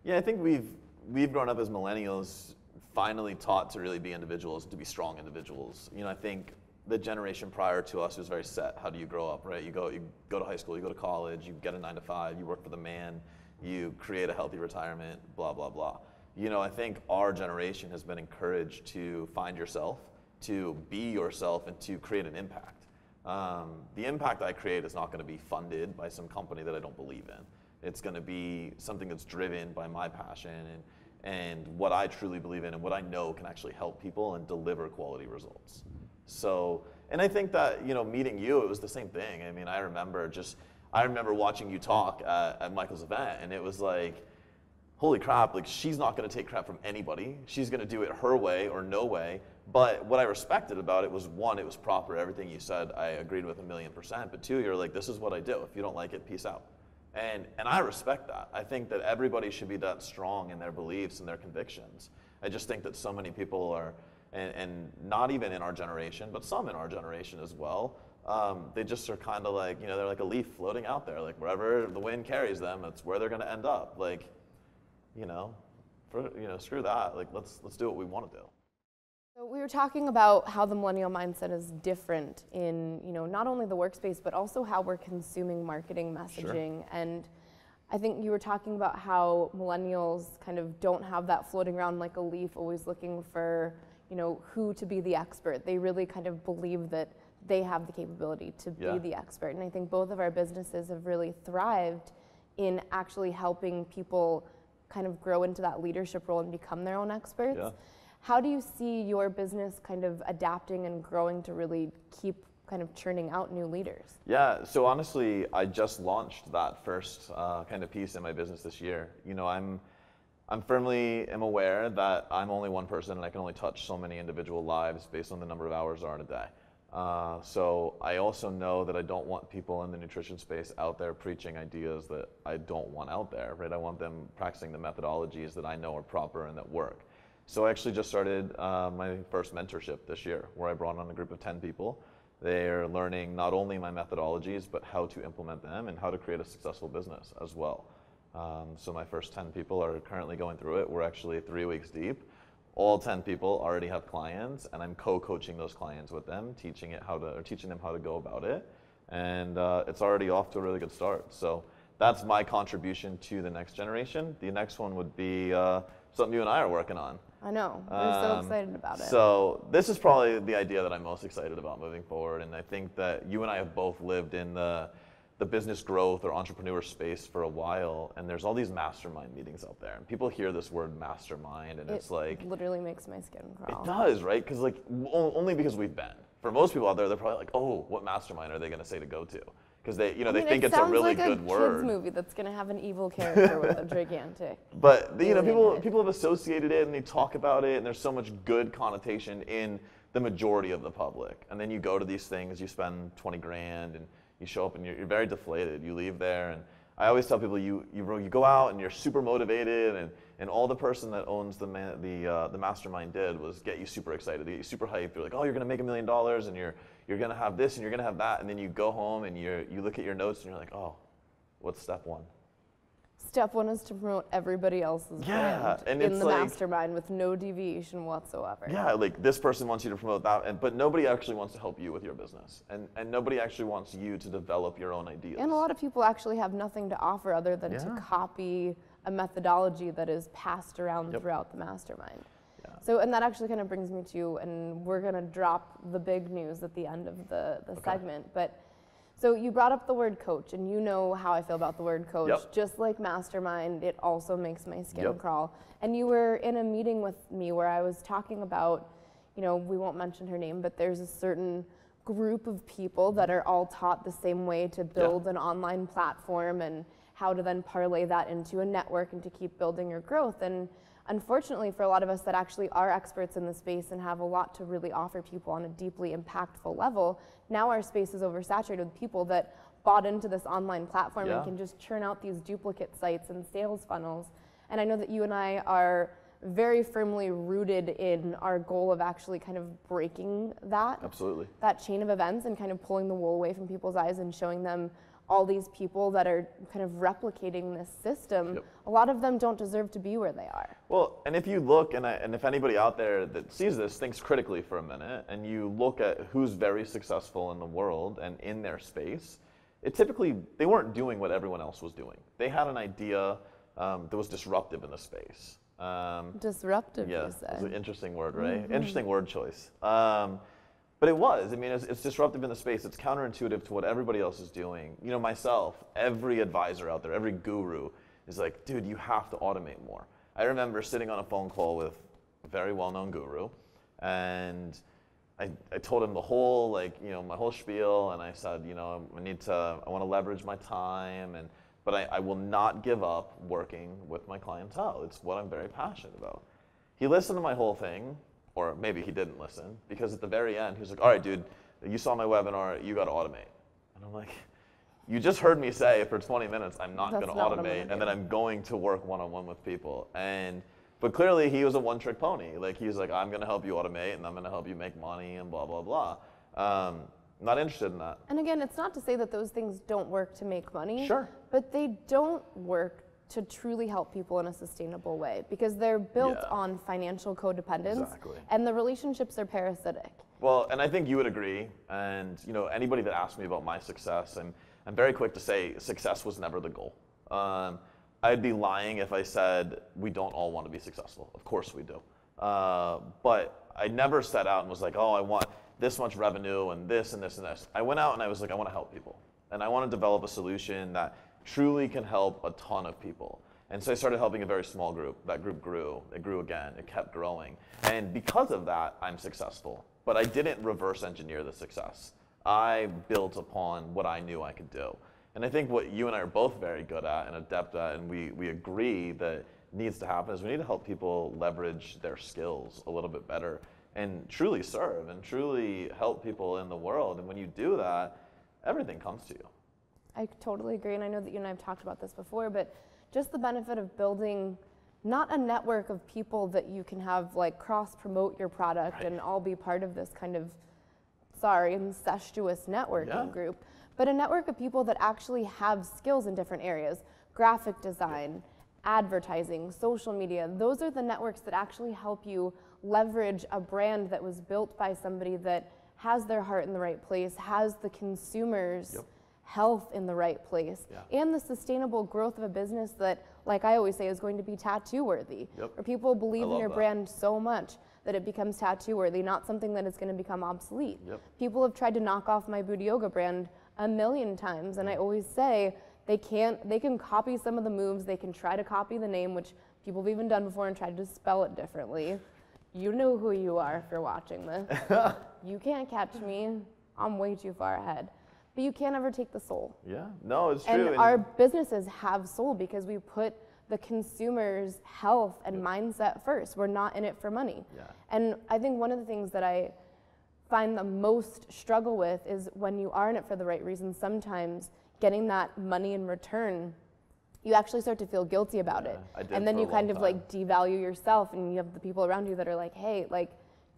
Speaker 2: Yeah, I think we've grown up as millennials, finally taught to really be individuals, to be strong individuals. You know, I think the generation prior to us was very set. How do you grow up, right? You go to high school, you go to college, you get a 9-to-5, you work for the man, you create a healthy retirement, blah, blah, blah. You know, I think our generation has been encouraged to find yourself, to be yourself, and to create an impact. The impact I create is not going to be funded by some company that I don't believe in. It's going to be something that's driven by my passion and what I truly believe in and what I know can actually help people and deliver quality results. So, and I think that, you know, meeting you, it was the same thing. I mean, I remember watching you talk at Michael's event, and it was like, holy crap, like, she's not going to take crap from anybody. She's going to do it her way or no way. But what I respected about it was, one, it was proper. Everything you said, I agreed with 1,000,000%. But two, you're like, this is what I do. If you don't like it, peace out. And I respect that. I think that everybody should be that strong in their beliefs and their convictions. I just think that so many people are, and not even in our generation, but some in our generation as well, they just are kind of like, you know, they're like a leaf floating out there. Like, wherever the wind carries them, that's where they're going to end up. Like, screw that. Like, let's do what we want to do.
Speaker 1: So we were talking about how the millennial mindset is different in, you know, not only the workspace, but also how we're consuming marketing messaging. Sure. And I think you were talking about how millennials kind of don't have that floating around like a leaf, always looking for, you know, who to be the expert. They really kind of believe that they have the capability to be the expert. And I think both of our businesses have really thrived in actually helping people kind of grow into that leadership role and become their own experts. Yeah. How do you see your business kind of adapting and growing to really keep kind of churning out new leaders? Yeah,
Speaker 2: so honestly, I just launched that first kind of piece in my business this year. You know, I'm firmly am aware that I'm only one person and I can only touch so many individual lives based on the number of hours there are in a day. So I also know that I don't want people in the nutrition space out there preaching ideas that I don't want out there, right? I want them practicing the methodologies that I know are proper and that work. So I actually just started my first mentorship this year, where I brought on a group of 10 people. They're learning not only my methodologies, but how to implement them and how to create a successful business as well. So my first 10 people are currently going through it. We're actually 3 weeks deep. All 10 people already have clients, and I'm co-coaching those clients with them, teaching them how to go about it. And it's already off to a really good start. So that's my contribution to the next generation. The next one would be something you and I are working on.
Speaker 1: I know, we're so excited about it.
Speaker 2: So this is probably the idea that I'm most excited about moving forward, and I think that you and I have both lived in the business growth or entrepreneur space for a while, and there's all these mastermind meetings out there, and people hear this word mastermind, and it's like...
Speaker 1: It literally makes my skin crawl.
Speaker 2: It does, right? Because like, only because we've been. For most people out there, they're probably like, oh, what mastermind are they going to say to go to? Because they, they think it's a really good word.
Speaker 1: It sounds like a kids movie that's going to have an evil character with a gigantic.
Speaker 2: But people have associated it and they talk about it, and there's so much good connotation in the majority of the public. And then you go to these things, you spend 20 grand, and you show up and you're very deflated. You leave there, and I always tell people you go out and you're super motivated, and all the person that owns the mastermind did was get you super excited, get you super hyped. You're like, oh, you're going to make $1 million, and you're going to have this and you're going to have that, and then you go home and you look at your notes and you're like, oh, what's step one?
Speaker 1: Step one is to promote everybody else's brand in the mastermind with no deviation whatsoever.
Speaker 2: Yeah, like this person wants you to promote that, but nobody actually wants to help you with your business, and nobody actually wants you to develop your own ideas.
Speaker 1: And a lot of people actually have nothing to offer other than to copy a methodology that is passed around throughout the mastermind. So, and that actually kind of brings me to, and we're going to drop the big news at the end of the segment, but so you brought up the word coach, and you know how I feel about the word coach. Just like mastermind, it also makes my skin crawl. And you were in a meeting with me where I was talking about, we won't mention her name, but there's a certain group of people that are all taught the same way to build an online platform and how to then parlay that into a network and to keep building your growth. And unfortunately, for a lot of us that actually are experts in the space and have a lot to really offer people on a deeply impactful level, now our space is oversaturated with people that bought into this online platform and can just churn out these duplicate sites and sales funnels. And I know that you and I are very firmly rooted in our goal of actually kind of breaking that.
Speaker 2: Absolutely.
Speaker 1: That chain of events and kind of pulling the wool away from people's eyes and showing them all these people that are kind of replicating this system. A lot of them don't deserve to be where they are.
Speaker 2: Well, and if you look, and if anybody out there that sees this thinks critically for a minute, and you look at who's very successful in the world and in their space, they weren't doing what everyone else was doing. They had an idea that was disruptive in the space.
Speaker 1: Disruptive, you said.
Speaker 2: It's an interesting word, right?
Speaker 1: Mm-hmm.
Speaker 2: Interesting word choice. But it was. I mean, it's disruptive in the space. It's counterintuitive to what everybody else is doing. You know, myself, every advisor out there, every guru is like, dude, you have to automate more. I remember sitting on a phone call with a very well-known guru, and I told him the whole, my whole spiel, and I said, I want to leverage my time, but I will not give up working with my clientele. It's what I'm very passionate about. He listened to my whole thing, or maybe he didn't listen, because at the very end, he was like, all right, dude, you saw my webinar, you got to automate. And I'm like, you just heard me say for 20 minutes, I'm not going to automate, and then I'm going to work one-on-one with people. But clearly, he was a one-trick pony. Like, he was like, I'm going to help you automate, and I'm going to help you make money, and blah, blah, blah. Not interested in that.
Speaker 1: And again, it's not to say that those things don't work to make money.
Speaker 2: Sure.
Speaker 1: But they don't work to truly help people in a sustainable way, because they're built on financial codependence.
Speaker 2: Exactly.
Speaker 1: And the relationships are parasitic.
Speaker 2: Well, and I think you would agree. And anybody that asks me about my success, I'm very quick to say success was never the goal. I'd be lying if I said we don't all want to be successful. Of course we do. But I never set out and was like, oh, I want this much revenue and this and this and this. I went out and I was like, I want to help people. And I want to develop a solution that truly can help a ton of people. And so I started helping a very small group. That group grew. It grew again. It kept growing. And because of that, I'm successful. But I didn't reverse engineer the success. I built upon what I knew I could do. And I think what you and I are both very good at and adept at, and we agree that needs to happen, is we need to help people leverage their skills a little bit better and truly serve and truly help people in the world. And when you do that, everything comes to you.
Speaker 1: I totally agree, and I know that you and I have talked about this before, but just the benefit of building not a network of people that you can have cross-promote your product and all be part of this kind of, incestuous networking group, but a network of people that actually have skills in different areas: graphic design, advertising, social media. Those are the networks that actually help you leverage a brand that was built by somebody that has their heart in the right place, has the consumer's health in the right place, and the sustainable growth of a business that, like I always say, is going to be tattoo worthy. Where people believe in your brand so much that it becomes tattoo worthy, not something that is going to become obsolete. People have tried to knock off my Booty Yoga brand a million times, and I always say they can copy some of the moves, they can try to copy the name, which people have even done before, and tried to spell it differently. You know who you are if you're watching this. You can't catch me. I'm way too far ahead. But you can't ever take the soul.
Speaker 2: Yeah, no, it's true.
Speaker 1: And our businesses have soul because we put the consumer's health and mindset first. We're not in it for money. And I think one of the things that I find the most struggle with is when you are in it for the right reasons, sometimes getting that money in return, you actually start to feel guilty about it. And then you kind of devalue yourself, and you have the people around you that are like, hey,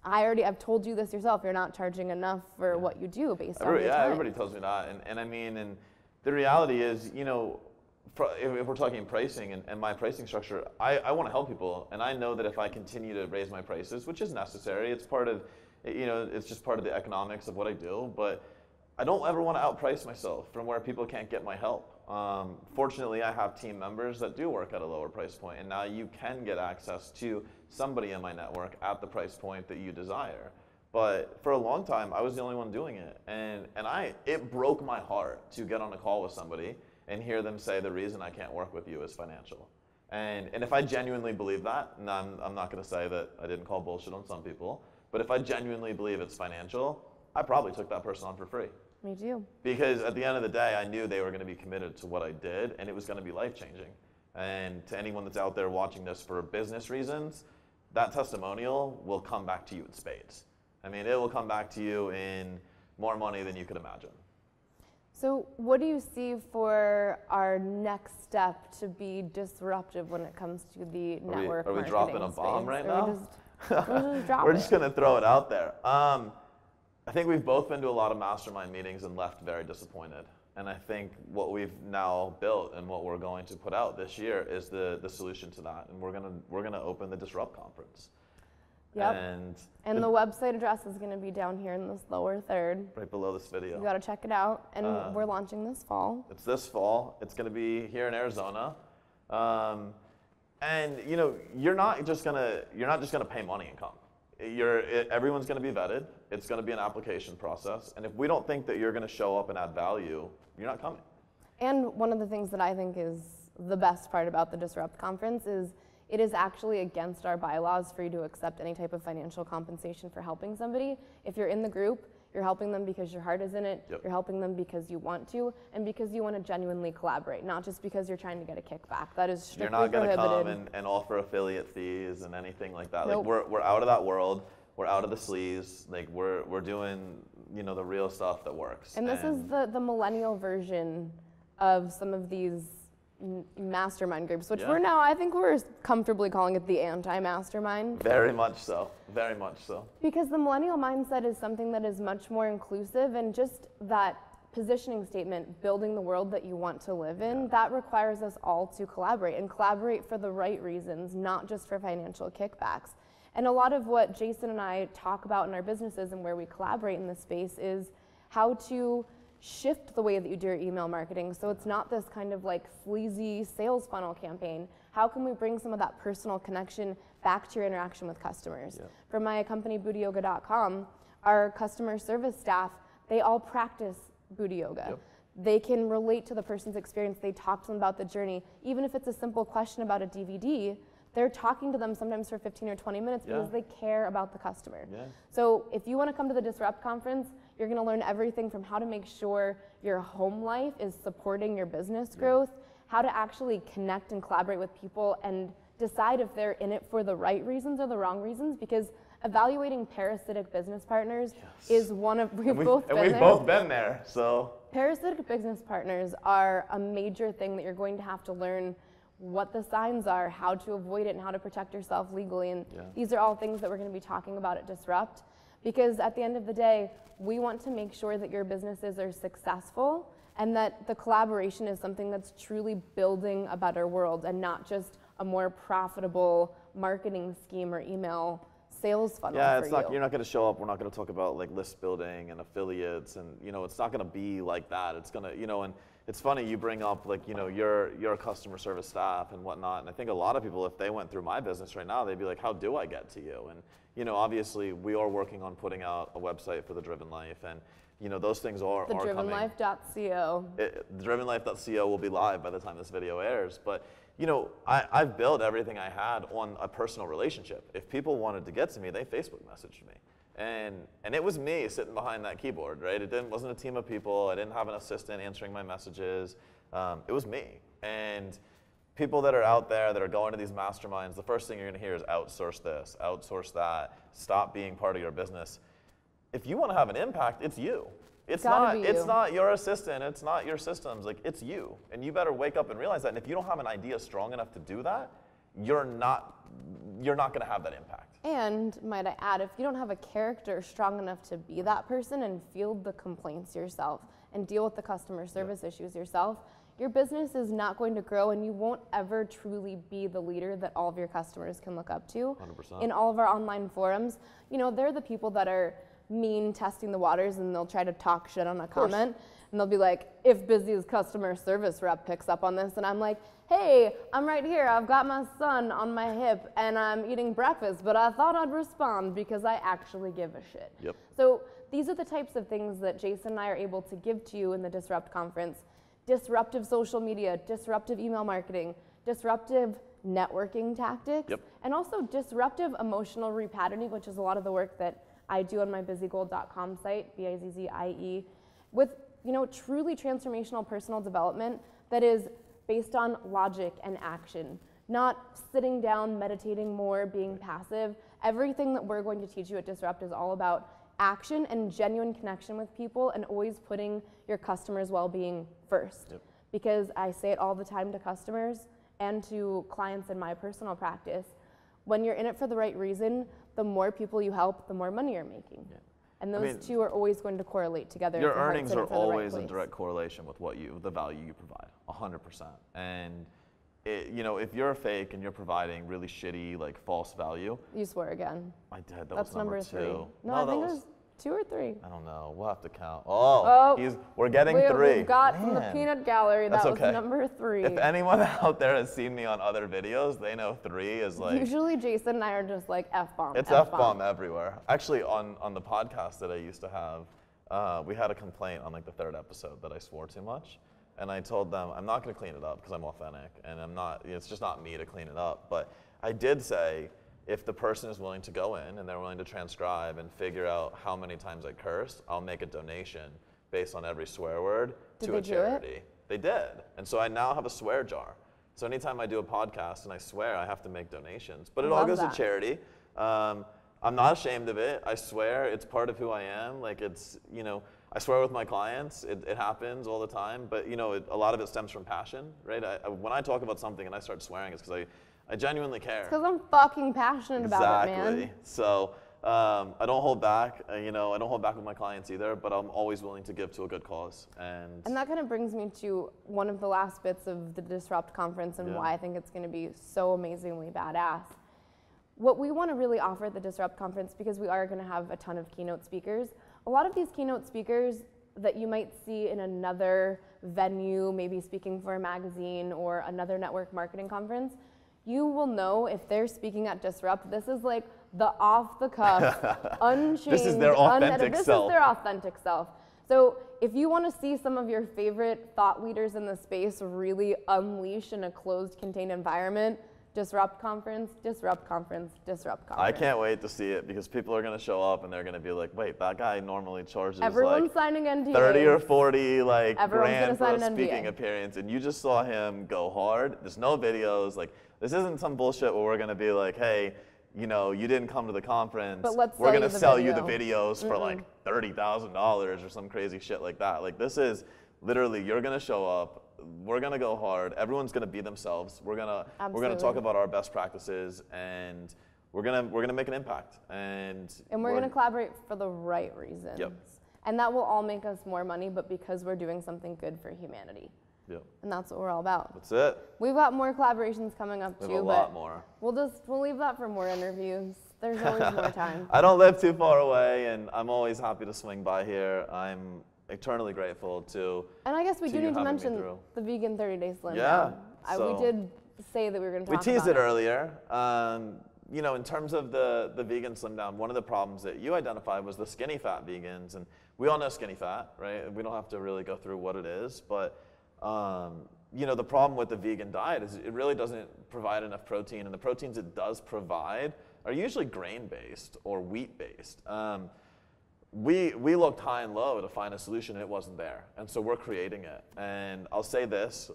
Speaker 1: I've told you this yourself, you're not charging enough for what you do based on your time.
Speaker 2: Everybody tells me that. And I mean, and the reality is, if we're talking pricing and my pricing structure, I want to help people. And I know that if I continue to raise my prices, which is necessary, it's part of, it's just part of the economics of what I do, but I don't ever want to outprice myself from where people can't get my help. Fortunately, I have team members that do work at a lower price point, and now you can get access to somebody in my network at the price point that you desire. But for a long time, I was the only one doing it, and it broke my heart to get on a call with somebody and hear them say the reason I can't work with you is financial. And if I genuinely believe that, and I'm not going to say that I didn't call bullshit on some people, but if I genuinely believe it's financial, I probably took that person on for free.
Speaker 1: Me too.
Speaker 2: Because at the end of the day, I knew they were going to be committed to what I did, and it was going to be life-changing. And to anyone that's out there watching this for business reasons, that testimonial will come back to you in spades. I mean, it will come back to you in more money than you could imagine.
Speaker 1: So what do you see for our next step to be disruptive when it comes to the network marketing?
Speaker 2: Are we dropping a bomb right now?
Speaker 1: We're
Speaker 2: just going to throw it out there. I think we've both been to a lot of mastermind meetings and left very disappointed. And I think what we've now built and what we're going to put out this year is the solution to that. And we're gonna open the Disrupt conference.
Speaker 1: Yep. And the website address is going to be down here in this lower third.
Speaker 2: Right below this video.
Speaker 1: You got to check it out. And we're launching this fall.
Speaker 2: It's this fall. It's going to be here in Arizona. And you're not just gonna pay money and come. Everyone's going to be vetted. It's going to be an application process. And if we don't think that you're going to show up and add value, you're not coming.
Speaker 1: And one of the things that I think is the best part about the Disrupt conference is it is actually against our bylaws for you to accept any type of financial compensation for helping somebody. If you're in the group, you're helping them because your heart is in it,
Speaker 2: Yep.
Speaker 1: you're helping them because you want to, and because you want to genuinely collaborate, not just because you're trying to get a kickback. That is strictly
Speaker 2: You're not going to
Speaker 1: prohibited.
Speaker 2: come and offer affiliate fees and anything like that.
Speaker 1: Nope.
Speaker 2: Like we're out of that world. We're out of the sleaze. Like we're doing, the real stuff that works.
Speaker 1: And this is the millennial version of some of these mastermind groups, which I think we're comfortably calling it the anti-mastermind.
Speaker 2: Very much so. Very much so.
Speaker 1: Because the millennial mindset is something that is much more inclusive, and just that positioning statement, building the world that you want to live in, that requires us all to collaborate and collaborate for the right reasons, not just for financial kickbacks. And a lot of what Jason and I talk about in our businesses and where we collaborate in this space is how to shift the way that you do your email marketing so it's not this kind of like sleazy sales funnel campaign. How can we bring some of that personal connection back to your interaction with customers? For my company, BootyYoga.com, our customer service staff, they all practice booty yoga. They can relate to the person's experience. They talk to them about the journey. Even if it's a simple question about a DVD, they're talking to them sometimes for 15 or 20 minutes because they care about the customer. So if you want to come to the Disrupt conference, you're going to learn everything from how to make sure your home life is supporting your business growth, how to actually connect and collaborate with people and decide if they're in it for the right reasons or the wrong reasons, because evaluating parasitic business partners is one of, we've both been
Speaker 2: there. So
Speaker 1: parasitic business partners are a major thing that you're going to have to learn what the signs are, how to avoid it, and how to protect yourself legally. And these are all things that we're going to be talking about at Disrupt, because at the end of the day, we want to make sure that your businesses are successful and that the collaboration is something that's truly building a better world and not just a more profitable marketing scheme or email sales funnel for
Speaker 2: it's not, you're not going to show up. We're not going to talk about like list building and affiliates, and it's not going to be like that. It's going to, and it's funny you bring up like, your customer service staff and whatnot. And I think a lot of people, if they went through my business right now, they'd be like, how do I get to you? And, obviously we are working on putting out a website for The Driven Life, and, those things are coming.
Speaker 1: TheDrivenLife.co.
Speaker 2: TheDrivenLife.co will be live by the time this video airs. But, I've built everything I had on a personal relationship. If people wanted to get to me, they Facebook messaged me. And it was me sitting behind that keyboard, right? It wasn't a team of people. I didn't have an assistant answering my messages. It was me. And people that are out there that are going to these masterminds, the first thing you're going to hear is outsource this, outsource that, stop being part of your business. If you want to have an impact, it's you. It's not your assistant, it's not your systems, like it's you. And you better wake up and realize that. And if you don't have an idea strong enough to do that, you're not going to have that impact.
Speaker 1: And might I add, if you don't have a character strong enough to be that person and field the complaints yourself and deal with the customer service issues yourself, your business is not going to grow, and you won't ever truly be the leader that all of your customers can look up to.
Speaker 2: 100%.
Speaker 1: In all of our online forums, they're the people that are mean testing the waters, and they'll try to talk shit on a comment, and they'll be like, if Busy's customer service rep picks up on this, and I'm like, hey, I'm right here, I've got my son on my hip and I'm eating breakfast, but I thought I'd respond because I actually give a shit. So these are the types of things that Jason and I are able to give to you in the Disrupt conference. Disruptive social media, disruptive email marketing, disruptive networking tactics, and also disruptive emotional repatterning, which is a lot of the work that I do on my busygold.com site, BIZZIE, with truly transformational personal development that is based on logic and action, not sitting down, meditating more, being passive. Everything that we're going to teach you at Disrupt is all about action and genuine connection with people, and always putting your customers' well-being first. Because I say it all the time to customers and to clients in my personal practice, when you're in it for the right reason, the more people you help, the more money you're making. And those two are always going to correlate together.
Speaker 2: Your earnings are always in direct correlation with the value you provide, 100%. And if you're a fake and you're providing really shitty, like false value.
Speaker 1: You swear again.
Speaker 2: I did.
Speaker 1: That's
Speaker 2: was number
Speaker 1: 3.
Speaker 2: two.
Speaker 1: No, I think it was 2 or 3?
Speaker 2: I don't know. We'll have to count. Oh, we're getting 3.
Speaker 1: We've got
Speaker 2: Man.
Speaker 1: from the peanut gallery.
Speaker 2: That's
Speaker 1: That was
Speaker 2: okay.
Speaker 1: number 3.
Speaker 2: If anyone out there has seen me on other videos, they know 3 is like.
Speaker 1: Usually Jason and I are just like F-bomb.
Speaker 2: It's F-bomb everywhere. Actually, on the podcast that I used to have, we had a complaint on like the 3rd episode that I swore too much. And I told them, I'm not going to clean it up because I'm authentic. And it's just not me to clean it up. But I did say, if the person is willing to go in and they're willing to transcribe and figure out how many times I cursed, I'll make a donation based on every swear word to a charity. They did. And so I now have a swear jar. So anytime I do a podcast and I swear, I have to make donations. But it all goes to charity. I'm not ashamed of it. I swear it's part of who I am. Like it's, I swear with my clients. It happens all the time. But, a lot of it stems from passion, right? When I talk about something and I start swearing, it's because I genuinely care.
Speaker 1: It's because I'm fucking passionate about it, man.
Speaker 2: Exactly. So I don't hold back. I don't hold back with my clients either, but I'm always willing to give to a good cause. And
Speaker 1: that kind of brings me to one of the last bits of the Disrupt conference and why I think it's going to be so amazingly badass. What we want to really offer at the Disrupt conference, because we are going to have a ton of keynote speakers, a lot of these keynote speakers that you might see in another venue, maybe speaking for a magazine or another network marketing conference, you will know if they're speaking at Disrupt, this is like the off-the-cuff, unchanged,
Speaker 2: this is their authentic self.
Speaker 1: This is their authentic self. So if you want to see some of your favorite thought leaders in the space really unleash in a closed, contained environment, Disrupt conference, Disrupt conference, Disrupt conference.
Speaker 2: I can't wait to see it because people are going to show up and they're going to be like, wait, that guy normally charges
Speaker 1: Everyone's signing NDAs.
Speaker 2: 30 or 40 grand for a
Speaker 1: sign an
Speaker 2: speaking
Speaker 1: NDA.
Speaker 2: appearance, and you just saw him go hard. There's no videos. Like, this isn't some bullshit where we're going to be like, hey, you didn't come to the conference.
Speaker 1: But
Speaker 2: we're going to sell you the videos for like $30,000 or some crazy shit like that. Like, this is literally, you're going to show up. We're gonna go hard. Everyone's gonna be themselves. We're gonna talk about our best practices, and we're gonna make an impact. And
Speaker 1: we're gonna collaborate for the right reasons.
Speaker 2: Yep.
Speaker 1: And that will all make us more money, but because we're doing something good for humanity.
Speaker 2: Yep.
Speaker 1: And that's what we're all about.
Speaker 2: That's it.
Speaker 1: We've got more collaborations coming up too,
Speaker 2: a lot more.
Speaker 1: We'll leave that for more interviews. There's always more time.
Speaker 2: I don't live too far away, and I'm always happy to swing by here. I'm eternally grateful to.
Speaker 1: And I guess we do need to mention the vegan 30-day slim.
Speaker 2: Yeah.
Speaker 1: We did say that we were going to talk about it.
Speaker 2: We teased it earlier. In terms of the vegan slim down, one of the problems that you identified was the skinny fat vegans, and we all know skinny fat, right? We don't have to really go through what it is, but the problem with the vegan diet is it really doesn't provide enough protein, and the proteins it does provide are usually grain-based or wheat-based. We looked high and low to find a solution, and it wasn't there. And so we're creating it. And I'll say this,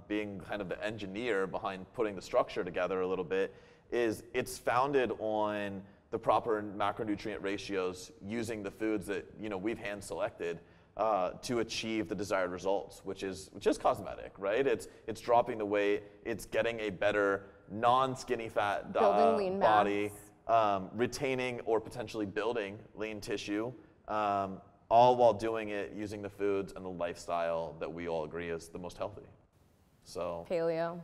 Speaker 2: being kind of the engineer behind putting the structure together a little bit, is it's founded on the proper macronutrient ratios using the foods that we've hand selected to achieve the desired results, which is cosmetic, right? It's dropping the weight, it's getting a better non-skinny fat body. Retaining or potentially building lean tissue, all while doing it using the foods and the lifestyle that we all agree is the most healthy. So
Speaker 1: paleo.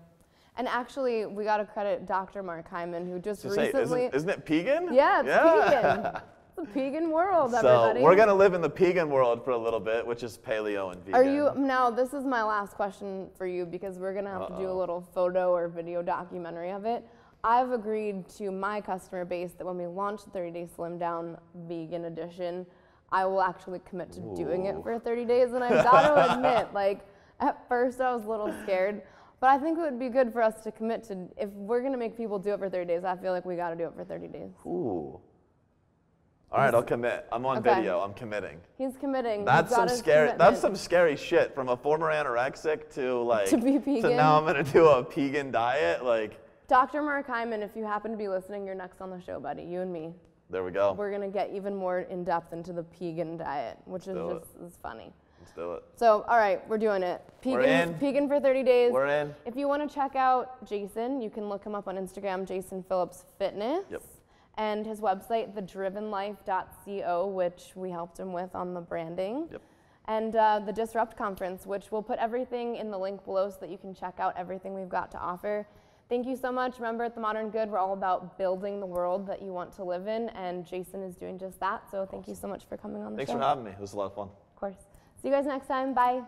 Speaker 1: And actually, we got to credit Dr. Mark Hyman, who just recently...
Speaker 2: Isn't it Pegan?
Speaker 1: Yeah, it's Pegan. It's a Pegan world, everybody.
Speaker 2: So we're going to live in the Pegan world for a little bit, which is paleo and vegan.
Speaker 1: Now, this is my last question for you, because we're going to have to do a little photo or video documentary of it. I've agreed to my customer base that when we launch the 30-day Slim Down Vegan Edition, I will actually commit to doing it for 30 days. And I've got to admit, at first I was a little scared, but I think it would be good for us to commit to, if we're going to make people do it for 30 days, I feel like we got to do it for 30 days.
Speaker 2: Ooh. All right, I'll commit. I'm on video. I'm committing.
Speaker 1: He's committing.
Speaker 2: That's some scary. That's some scary shit. From a former anorexic to
Speaker 1: be vegan.
Speaker 2: To now I'm gonna do a vegan diet.
Speaker 1: Dr. Mark Hyman, if you happen to be listening, you're next on the show, buddy. You and me.
Speaker 2: There we go.
Speaker 1: We're gonna get even more in depth into the vegan diet, which is funny.
Speaker 2: Let's do it.
Speaker 1: So, all right, we're doing it. Vegan for 30 days.
Speaker 2: We're in.
Speaker 1: If you want to check out Jason, you can look him up on Instagram, Jason Phillips Fitness.
Speaker 2: Yep.
Speaker 1: And his website, thedrivenlife.co, which we helped him with on the branding.
Speaker 2: Yep.
Speaker 1: And the Disrupt conference, which we'll put everything in the link below so that you can check out everything we've got to offer. Thank you so much. Remember, at The Modern Good, we're all about building the world that you want to live in, and Jason is doing just that. So thank you so much for coming on the show.
Speaker 2: Thanks for having me. It was a lot of fun.
Speaker 1: Of course. See you guys next time. Bye.